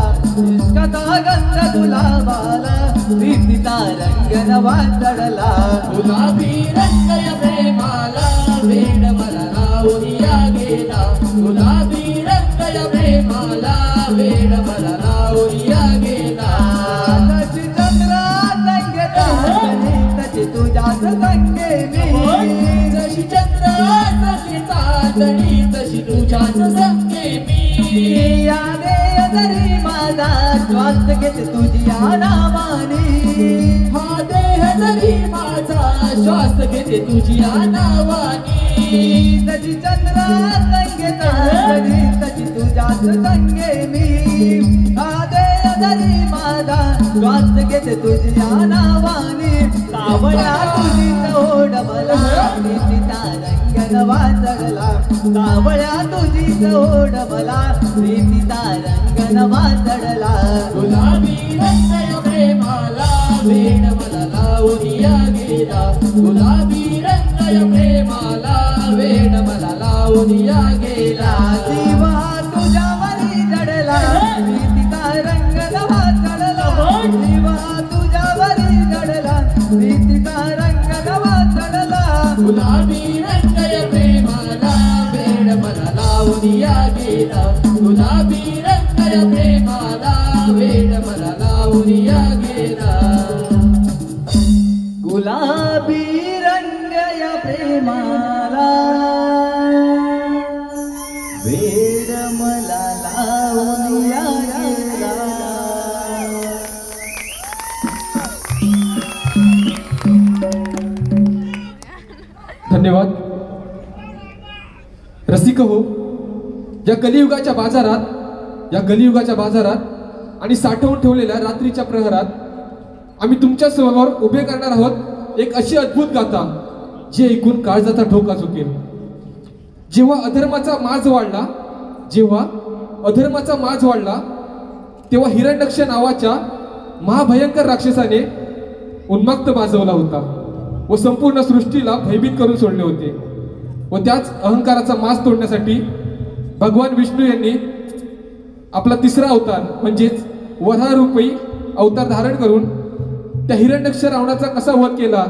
कथा गंध गुलाबाला प्रीतीचा रंग नवा चढला गुलाबी रंग या प्रेमाला वेड मला लावून या गेला गुलाबी रंग या प्रेमाला वेड मला लावून या गेला तशी चंद्रा संगेता तशी तुझ्याच संगे मी जशी चंद्र सखी चांदणी तशी तुझ्याच संगे मी याने जरी माझा श्वास घेते तुझ्या नावानी हा देह जरी माझा श्वास घेते तुझ्या नावानी तशी चंद्रा संगेता तशी तुझ्याच संगे मी आदे जरी माझा श्वास घेते तुझ्या नावानी सावळ्या तुझी ओढ मला प्रीतीचा रंग नवा चढला सावळ्या तुझी ओढ मला प्रीतीचा रंग नवा चढला गुलाबी रंग या प्रेमाला वेड मला लावून या गेला गुलाबी रंग या प्रेमाला वेड मला लावून या गेला जीवा तुझ्यावरी जडला प्रीतीचा रंग नवा चढला जीवा तुझ्यावरी जडला प्रीतीचा रंग नवा चढला गुलाबी रंग या प्रेमाला वेड मला लावून या गेला गुलाबी रंग या प्रेमाला वेड मला लावून या गेला गुलाबी रंग या प्रेमाला वेड मला लावून या गेला. धन्यवाद. रसिक हो, या कलियुगाच्या बाजारात आणि साठवून ठेवलेल्या रात्रीच्या प्रहरात आम्ही तुमच्या समोर उभे करणार आहोत एक अशी अद्भुत गाथा जी ऐकून काळजाचा ठोका चुकेल. जेव्हा अधर्माचा माज वाढला तेव्हा हिरण्यक्ष नावाच्या महाभयंकर राक्षसाने उन्मत्त माजवला होता व संपूर्ण सृष्टीला भयभीत करून सोडले होते. व त्याच अहंकाराचा माज तोडण्यासाठी भगवान विष्णू यांनी आपला तिसरा अवतार म्हणजेच वराहरूपी अवतार धारण करून त्या हिरण्यक्ष रावणाचा कसा वध केला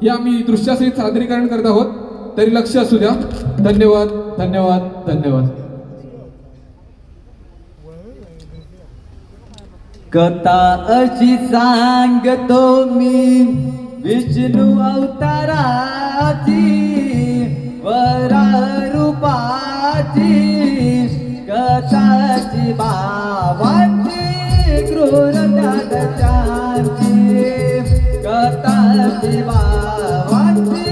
हे आम्ही दृश्यासहित सादरीकरण करत आहोत. तरी लक्ष असू द्या. धन्यवाद धन्यवाद धन्यवाद. कथा अशी सांगतो मी विष्णू अवताराची वरा रूपाची कथाची भावाची क्रूर दादचाची कथाची भावाची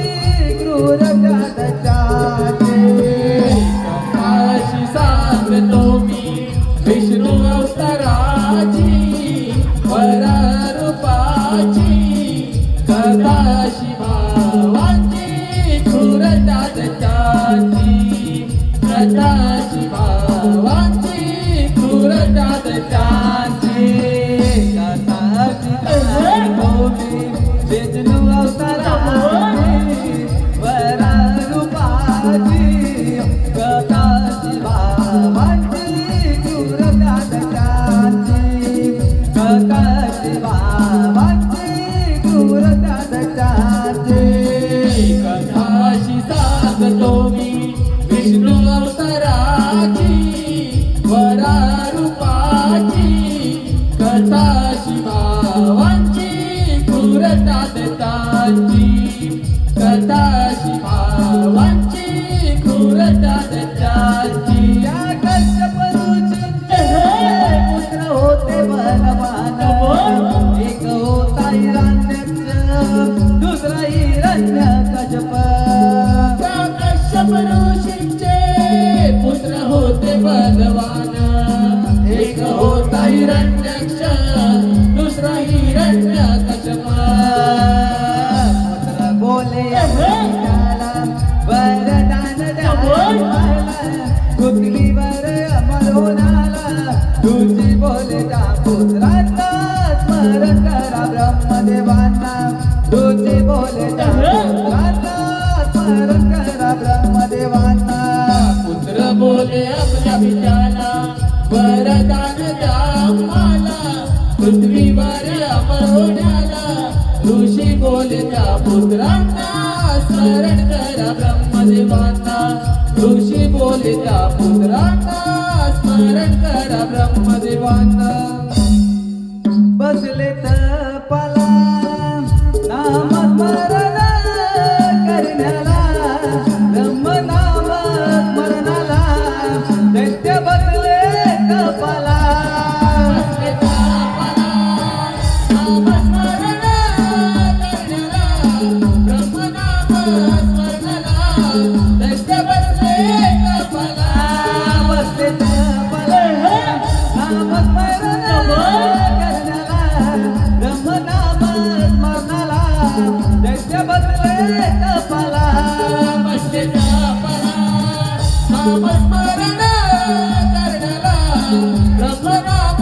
क्रूर दादचाची कथाशी सांगतो मी विष्णू अवताराची वरा रूपाची कथाशी भावाची क्रूर दादचाची कथाशी भावाची क्रूर दादचाची कथाची सांगतो मी विष्णू अवताराची वरा रूपाची कथाची भावाची क्रूर दादचाची कथाची भावाची क्रूर दादचाची कथाशी सांगतो मी विष्णू अवताराची वरा रूपाची कथाशी भावांची क्रूर दादचाची कथाशी भावांची क्रूर दादचाची या कश्यप ऋषींचे पुत्र होते बलवान एक होता हिरण्यक्ष दुसरा हिरण्यकश्यप त्या कश्यप ऋषींचे पुत्र होते बलवान एक होता हिरण्यक्ष दुसरा हिरण्यकश्यप पुत्र बोले त्याला वरदान द्यायला पृथ्वीवर अमर होणारा तुझी बोले त्या पुत्राचा स्मरण करा ब्रह्मदेवांना तुझी बोले त्या पुत्राचा स्मरण करा ब्रह्मदेवांना पुत्र बोले आपल्या पित्याला वरदान द्या आम्हाला पृथ्वीवर अमर होण्याला ऋषी बोले त्या पुत्रांना स्मरण करा ब्रह्मदेवांना ऋषी बोले त्या पुत्रांना स्मरण करा ब्रह्मदेवांना बसले तपाला नामस्मरण करण्याला ब्रह्मनाम स्मरणाला दैत्य बसले तपाला बसले तापाला, नामस्मरण करण्याला, ब्रह्मनाम स्मरणाला, दैत्य बसले तापाला. बसले तपाला नामस्मरण करण्याला ब्रह्मनाम स्मरणाला दैत्य बसले तपाला बसले तापाला, नामस्मरण करण्याला, ब्रह्मनाम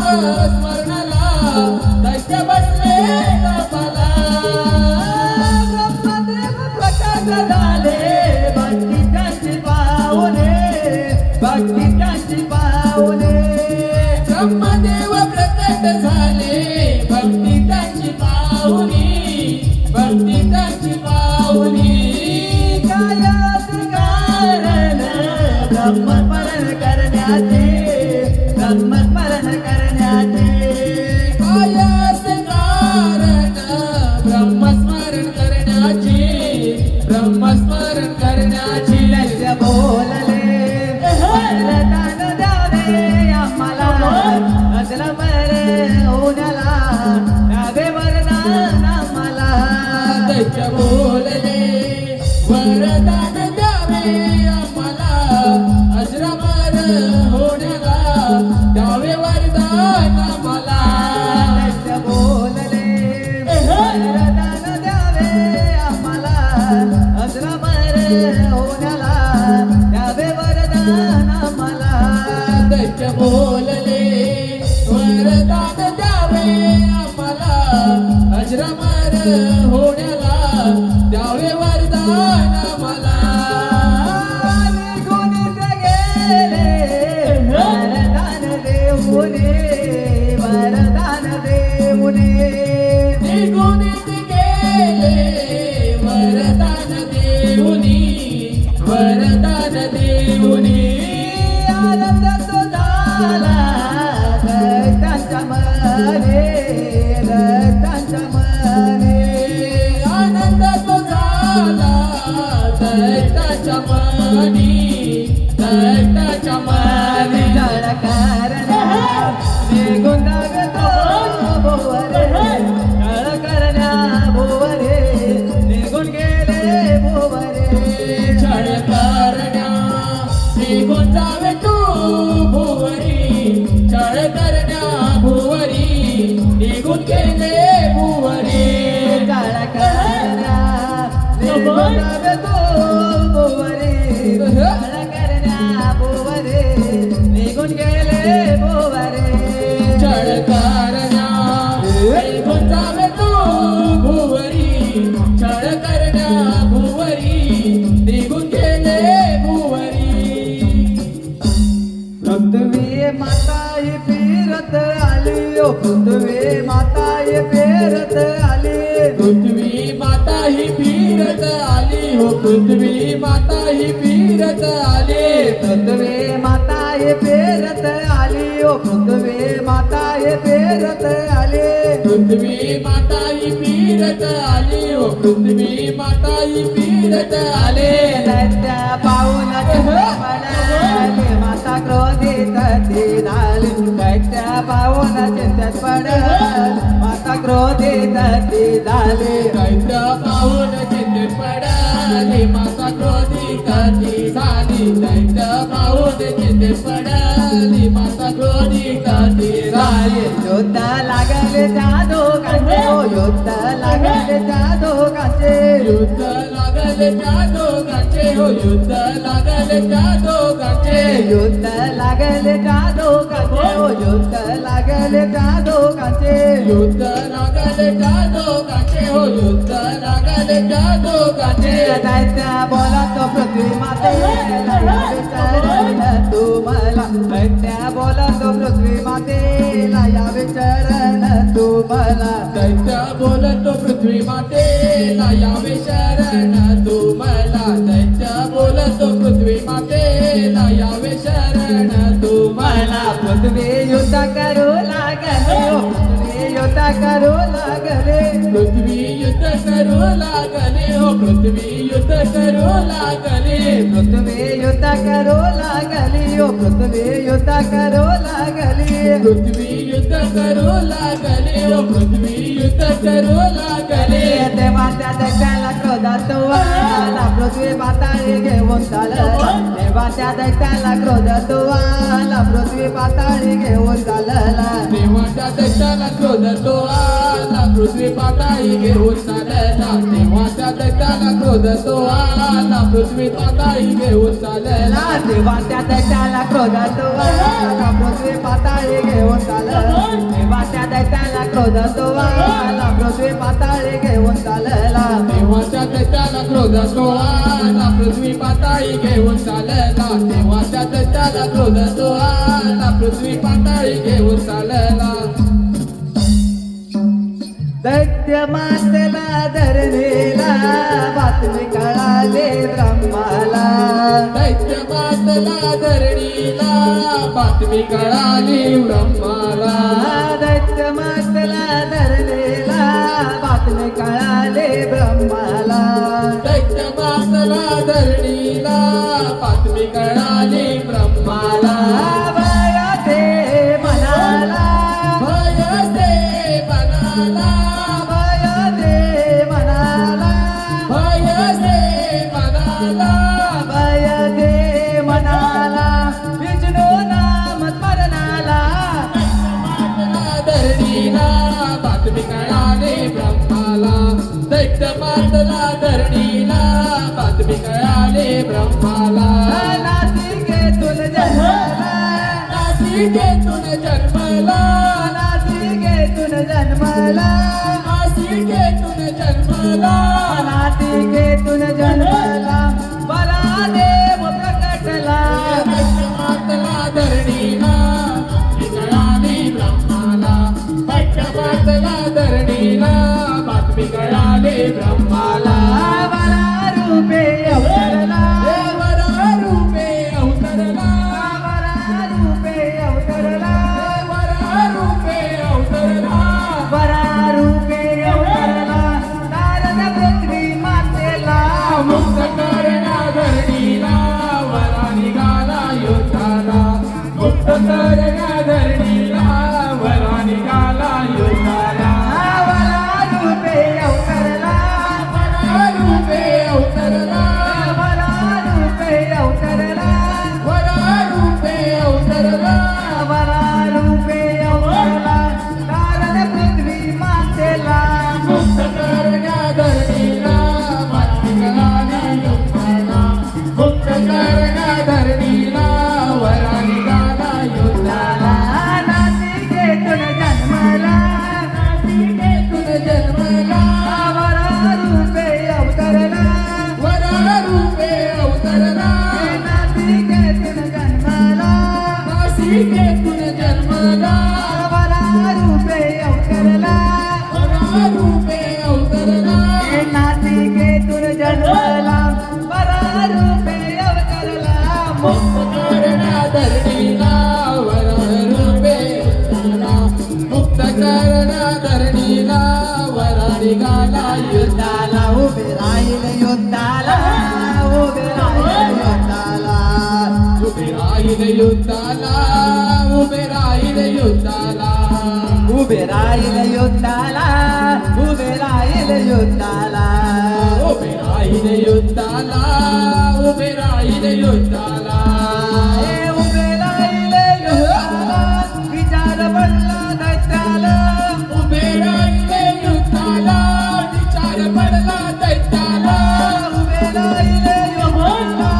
स्मरणाला, दैत्य बसले तापाला. ब्रह्मदेव प्रकाश झाले भक्ती त्यांची पाहुणे भक्ती त्यांची पाहुणे ब्रह्मदेव प्रकट झाले भक्ती त्यांची पाहुणी भक्ती त्यांची पाहुणी कायाचे कारण ब्रह्मस्मरण करण्याचे ब्रह्मस्मरण करण्याचे कायाचे कारण ब्रह्मस्मरण करण्याची ब्रह्मस्मरण करण्याची त्याच्या बोलले वरदान द्यावे आम्हाला अजरामर होण्याला द्यावे वरदान आम्हाला दैत्य बोलले वरदान द्यावे आम्हाला अजरामर होण्याला द्यावे वरदान आम्हाला दैत्य बोलले वरदान द्यावे आम्हाला अजरामर होण्याला द्यावे वरदान आम्हाला दैत्य बोलले वरदान द्यावे आम्हाला अजरामर होण्याला द्यावे वरदान आम्हाला निघून गेले वरदान देऊने वरदान देऊने निघून गेले वरदान देऊनी वरदान देऊनी आनंद तो झाला दैत्याच्या मने दैत्याच्या मनी जळ करण्या निघून जावे तो भुवरे जळ करण्या भुवरे निघून गेले भुवरे छळ करण्या निघून जावे तू भुवरी छळ करण्या भुवरी निघून गेले भुवरी जळ करण्या निघून जावे तो भुवरे जळ करण्या भुवरे निघून गेले भुवरे छळ करण्या निघून जावे तू भुवरी छळ करण्या भुवरी निघून गेले भुवरी पृथ्वी माता ही फिरत आली ओ पृथ्वी माता ही फिरत आली पृथ्वी माता ही फिरत आली हो पृथ्वी माता ही फिरत आली पृथ्वी माता ही फिरत आली ओ पृथ्वी माता ही फिरत आली पृथ्वी माता ही फिरत आली हो पृथ्वी माता ही फिरत आले दैत्य पाहून पडली माता क्रोधित ती झाली दैत्य पाहून चिंतेत पडल माता क्रोधित ती झाली दैत्य पाहून चिंतेत पडली माता क्रोधित ती झाली दैत्य पाहून चिंतेत पडली माता क्रोधित ती झाली युद्ध लागले त्या दोघांचे ओ युद्ध लागले त्या दोघांचे युद्ध लागले त्या दोघांचे हो युद्ध लागले त्या दोघांचे युद्ध लागले त्या दोघांचे ओ युद्ध लागले त्या दोघांचे युद्ध लागले त्या दोघांचे हो युद्ध लागले त्या दोघांचे दैत्य बोला तो पृथ्वी मातेला विचारण तुम्हाला दैत्य बोला तो पृथ्वी मातेला या विचारण तुम्हाला दैत्य बोलतो पृथ्वी मातेला यावे शरण तुम्हाला दैत्य बोलतो पृथ्वी मातेला यावे शरण तुम्हाला पृथ्वी युद्ध करू लागले ओ पृथ्वी युद्ध करू लागले पृथ्वी युद्ध करू लागले हो पृथ्वी युद्ध करू लागले पृथ्वी युद्ध करू लागली ओ पृथ्वी युद्ध करू लागली पृथ्वी युद्ध करू लागले हो पृथ्वी युद्ध करू लागले तेव्हा त्या दैत्याला क्रोधात आला पृथ्वी पाताळी घेऊन चालला तेव्हा त्या दैत्याला क्रोधात आला पृथ्वी पाताळी घेऊन चालला तेव्हा त्या दैत्याला क्रोध तो आला पृथ्वी पाताळी घेऊन चालला तेव्हा त्या दैत्याला क्रोध तो आला पृथ्वी पाताळी घेऊन चालला तेव्हा त्या दैत्याला क्रोधात आला पृथ्वी पाताळी घेऊन चालला तेव्हा त्या दैत्याला क्रोधात आला पृथ्वी पाताळी घेऊन चालला तेव्हा त्या दैत्याला क्रोध तो आला पृथ्वी पाताळी घेऊन चालला तेव्हा त्या दैत्याला क्रोध तो आला पृथ्वी पाताळी घेऊन चालला दैत्य मातेला धरणीला बातमी कळाली ब्रह्माला दैत्य मातला धरणीला बातमी कळाली ब्रह्माला दैत्य मातेला धरणीला बातमी कळाली ब्रह्माला दैत्य मातला धरणीला बातमी कळाली ब्रह्माला भय दे मनाला भय से बनाला भय दे मनाला भय से बनाला भय दे मनाला विष्णू नाम स्मरणाला मातला धरणीला बातमी कळाली ब्रह्माला दैत्य मातला धरणीला बातमी कळाली ब्रह्माला नासिकेतून जन्मला नासिकेतून जन्मला नासिकेतून जन्मला नासिकेतून जन्मला नासिकेतून जन्मला बरा देव प्रकटला दैत्य मातला धरणीला कळाली ब्रह्माला दैत्य मातला धरणीला बातमी कळाली ब्रह्माला बरा रूपे अवतरला देवरा रूपे अवतरला बरा रूपे अवतरला देवरा रूपे अवतरला बरा रूपे अवतरला नारद पृथ्वी मातेला मुक्त करण्या धरणीला करण्या धरणीला वरा निघाला युद्धाला वरा रूपे अवतरला वरा रूपे अवतरला वरा रूपे अवतरला वरा रूपे अवतरला वरा रूपे अवतरला कारण पृथ्वी मातेला मुक्त करण्या धरणीला माती कलाली युद्धाला मुक्त करण्या धरणीला वरा निघाला युद्धाला नासिकेतून जन्मला नासिकेतून जन्मला वरा रूपे अवतरला वरा रूपे अवतरला नासिकेतून जन्मला नासिकेतून जन्मला वरा रूपे अवतरला वरा रूपे अवतरला नासिकेतून जन्मला वरा रूपे अवतरला मुक्त करण्या धरणीला वरा रूपे अवतरला मुक्त करण्या धरणीला वरा निघाला युद्धाला उभे राहील युद्धाला उभे राहील युद्धाला उभे राहील युद्धाला उभे राहील युद्धाला उभे राहील युद्धाला उभे राहील युद्धाला उभे राहील युद्धाला उभे राहील युद्धाला ए उभे राहील युद्धाला विचार पडला दैत्याला उभे राहील युद्धाला विचार पडला दैत्याला उभे राहील युद्धाला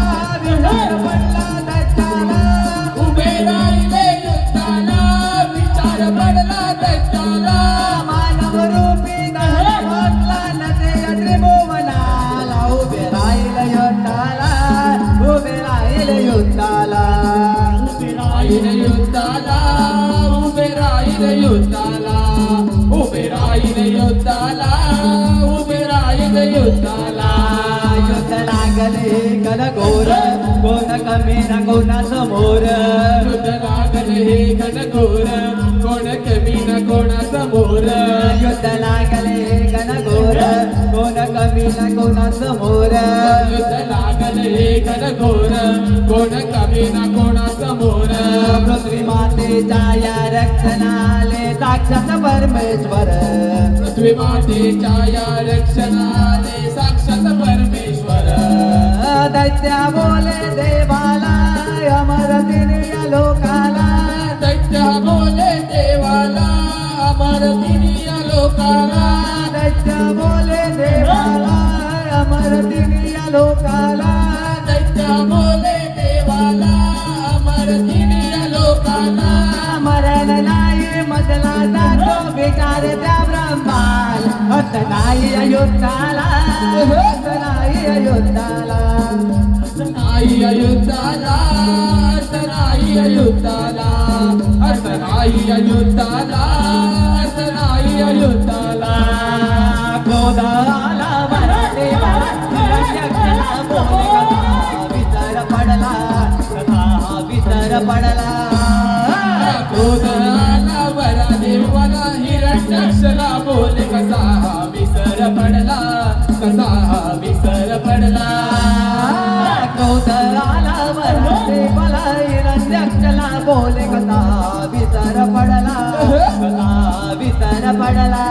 विचार पडला दैत्याला उभे राहील युद्धाला विचार पडला दैत्याला मानव रूपी वाटला नसे त्रिभुवनाला उभे राहील युद्धाला उभे राहील युद्धाला उभे राहील युद्धाला उभे राहील युद्धाला उभे राहील युद्धाला उभे राहील युद्धाला युद्ध लागले घनघोर कोण कमी ना कोणा समोर युद्ध लागले घनघोर कोण कमी न कोणा समोर युद्ध लागले घनघोर कोण कमी ना कोणा समोर युद्ध लागले घनघोर कोण कमी न कोणा समोर पृथ्वी मातेच्या या रक्षणाले साक्षात परमेश्वर पृथ्वी मातेच्या या रक्षणाने साक्षात परमेश्वर दैत्या बोले देवाला अमर तिने या लोकाला दैत्य बोले देवाला अमर तिनी या लोकाला दैत्य बोले देवाला अमर तिने या लोकाला दैत्य बोले देवाला अमर तिनी या लोकाला मरण नाही मजला जातो विचार त्या ब्रह्माल हत नाही अयुद्धाला हत नाही अयुद्धाला नाही अयुद्धाला अर्थ नाही अयुद्धाला अर्थ नाही अयुद्धाला अर्थ नाही अयुद्धाला क्रोध आला मराठे हिरण्यक्षला बोले कथा विसर पडला कथा विसर पडला क्रोध आला वरा देवाला हिरण्यक्षला बोले कसा विसर पडला कसा विसर पडला क्रोध आला मराठे मला हिरण्यक्षला बोले कथा विसर पडला कथा विसर पडला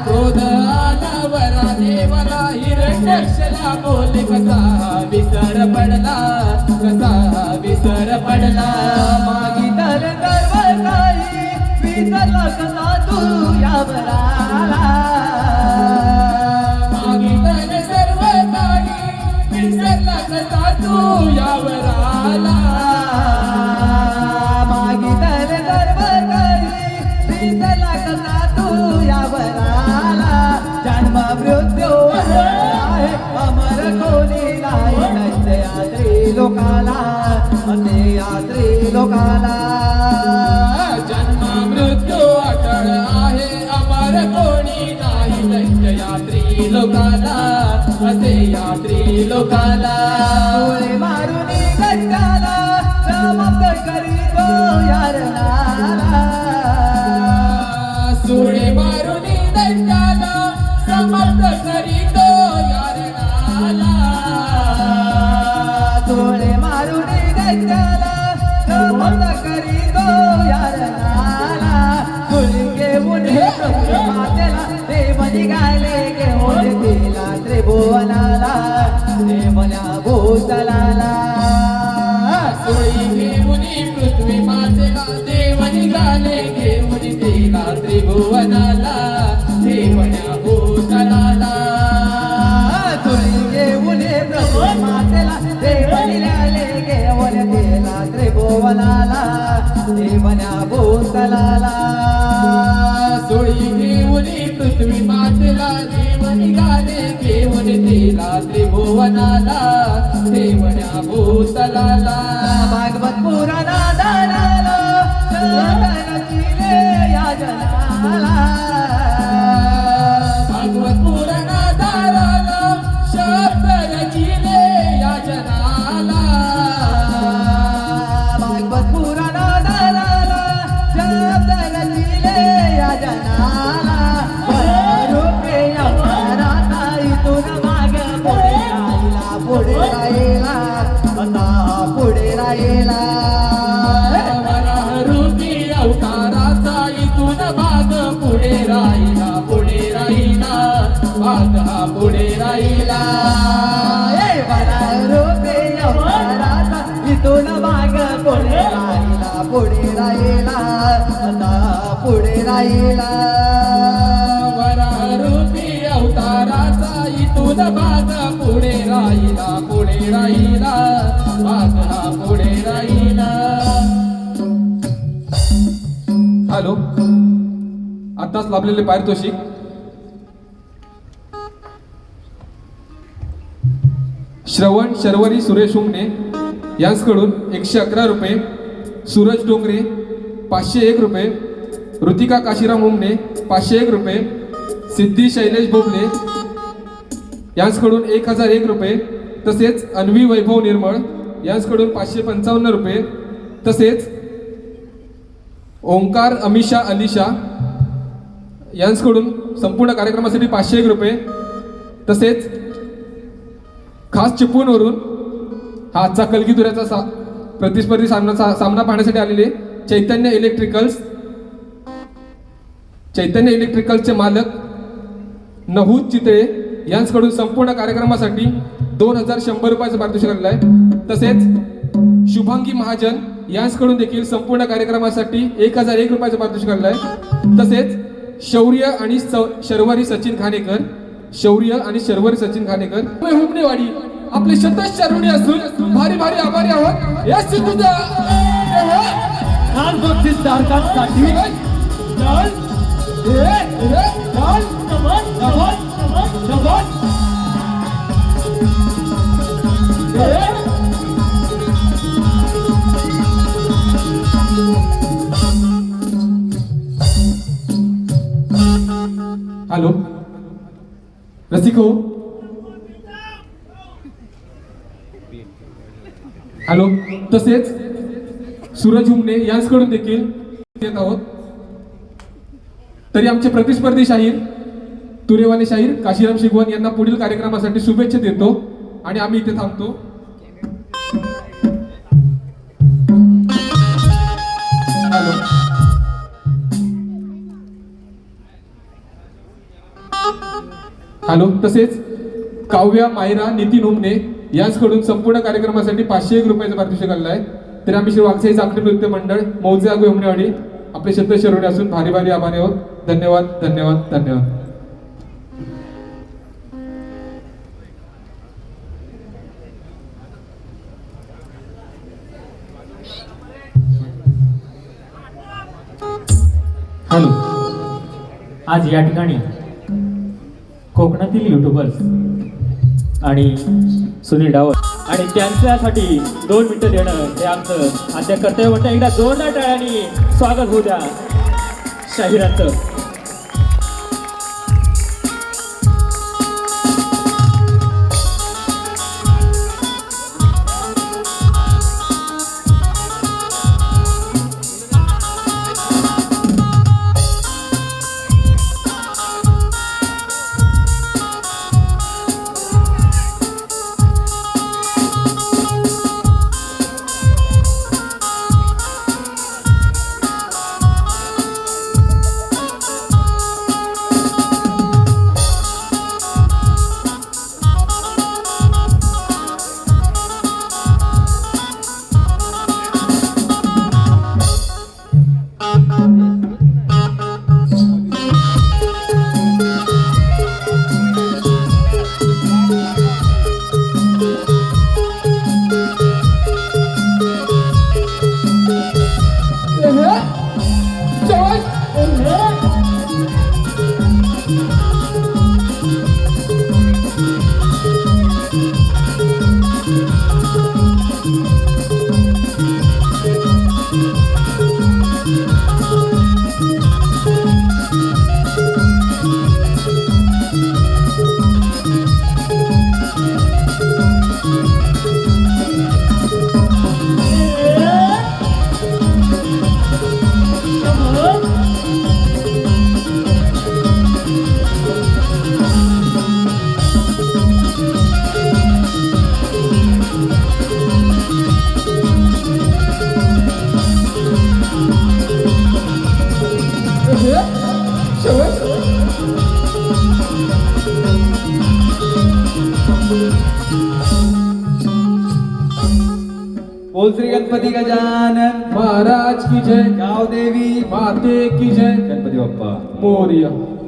क्रोध आला वरा देवाला हिरण्यक्षला बोले कसा विसर पडला कसा विसर पडला मागितल सर्व काही विसरला कसा तू यावराला मागितल सर्व काही विसरला कसा तू यावर आला मागितल सर्व काही विसरला कसा तू यावराला जन्म मृत्यू आहे अमर कोणी नाही नसते यात्री लोकाला असे यात्री लोकाला जन्म मृत्यू अटळ आहे अमर कोणी नाही दैत्य यात्री लोकाला असे यात्री लोकाला डोळे मारून गट्टाला समाप्त करीतो यारनाला सुळे मारून दैत्याला समाप्त करीतो यारनाला डोळे मारून गट्टाला समाप्त करीतो यारनाला तुळी घेऊन पृथ्वी मातेला देव निघाले घेऊन तिला त्रिभुवनाला देवल्या भूतलाला सोयी घेऊन पृथ्वी मातेला देव निघाले घेऊन तिला त्रिभुवनाला देवण्या भूतलाला तुळी घेऊन पृथ्वी मातेला देव निघाले घेऊन तिला त्रिभुवनाला देवल्या भूतलाला सोयी घेऊन पृथ्वी मातेला देव निघाले घेऊन तिला त्रिभुवनाला देवण्या भूतलाला भागवत पुराणा दानाला या जनाला भागवत पुराणा दाराला शब्द रचिले या जनाला भागवत पुराणा दानाला शब्द रचिले या जनाला रूपे अवताराता इथून माग पुढे राहिला आता पुढे राहिला रूपी अवताराचा इथून भाग पुढे राहिला भाग हा पुढे राहिला रूपे अवताराचा इथून माग पुढे राहिला आता पुढे राहिला रूपी अवताराचा इथून भाग पुढे राहिला भाग हा पुढे राहिला हॅलो, आताच लाभलेले पारितोषिक श्रवण शर्वरी सुरेश उमने यांकडून 111 रुपये, सूरज डोंगरे 501 रुपये, ऋतिका काशीराम उमने 501 रुपये, सिद्धी शैलेश बोबले यांकडून 1001 रुपये, तसेच अन्वी वैभव निर्मळ यांकडून 555 रुपये, तसेच ओंकार अमिषा अलिशा यांकडून संपूर्ण कार्यक्रमासाठी 501 रुपये, तसेच खास चिपळूणवरून हा आजचा कलगीतुऱ्याचा प्रतिस्पर्धी सामना पाहण्यासाठी आलेले चैतन्य इलेक्ट्रिकल्सचे मालक नहूद चितळे यांकडून संपूर्ण कार्यक्रमासाठी 2100 रुपयाचं पारितोषिक आलेलं आहे. तसेच शुभांगी महाजन यांकडून देखील संपूर्ण कार्यक्रमासाठी 1001 रुपयाचं पारितोषिक आलेलं आहे. तसेच शौर्य आणि शर्वरी सचिन खानेकर हुमनेवाडी आपले शतश ऋणी असून भारी भारी आभारी आहोत. या सिद्धूचा खास बक्षीस धारकांसाठी हॅलो रसिको, हॅलो, तसेच सूरज हुमने यांकडून देखील देत आहोत. तरी आमचे प्रतिस्पर्धी शाहीर तुरेवाले शाहीर काशीराम शिगवण यांना पुढील कार्यक्रमासाठी शुभेच्छा देतो आणि आम्ही इथे थांबतो. हॅलो, हॅलो, तसेच काव्या मायरा नितीन हुमने यांकडून संपूर्ण कार्यक्रमासाठी 501 रुपयाचं पारितोषिक आलेलं आहे. तर आम्ही श्री वाघसाई जाखडी नृत्य मंडळ मौजे आगो हुमनेवाडी आपले शब्द शरवणे असून भारी भारी आभारी आहोत. धन्यवाद धन्यवाद धन्यवाद. हॅलो, आज या ठिकाणी कोकणातील युट्यूबर्स आणि सुनील डावर आणि त्यांच्यासाठी 2 मिनिटं देणं हे आमचं आद्य कर्तव्य म्हणतं. एकदा जोरदार टाळ्यांनी स्वागत होऊ द्या शाहिरांचं. बोल श्री गणपती गजानन महाराज की जय, गाव देवी माते की जय, गणपती बाप्पा मोरया.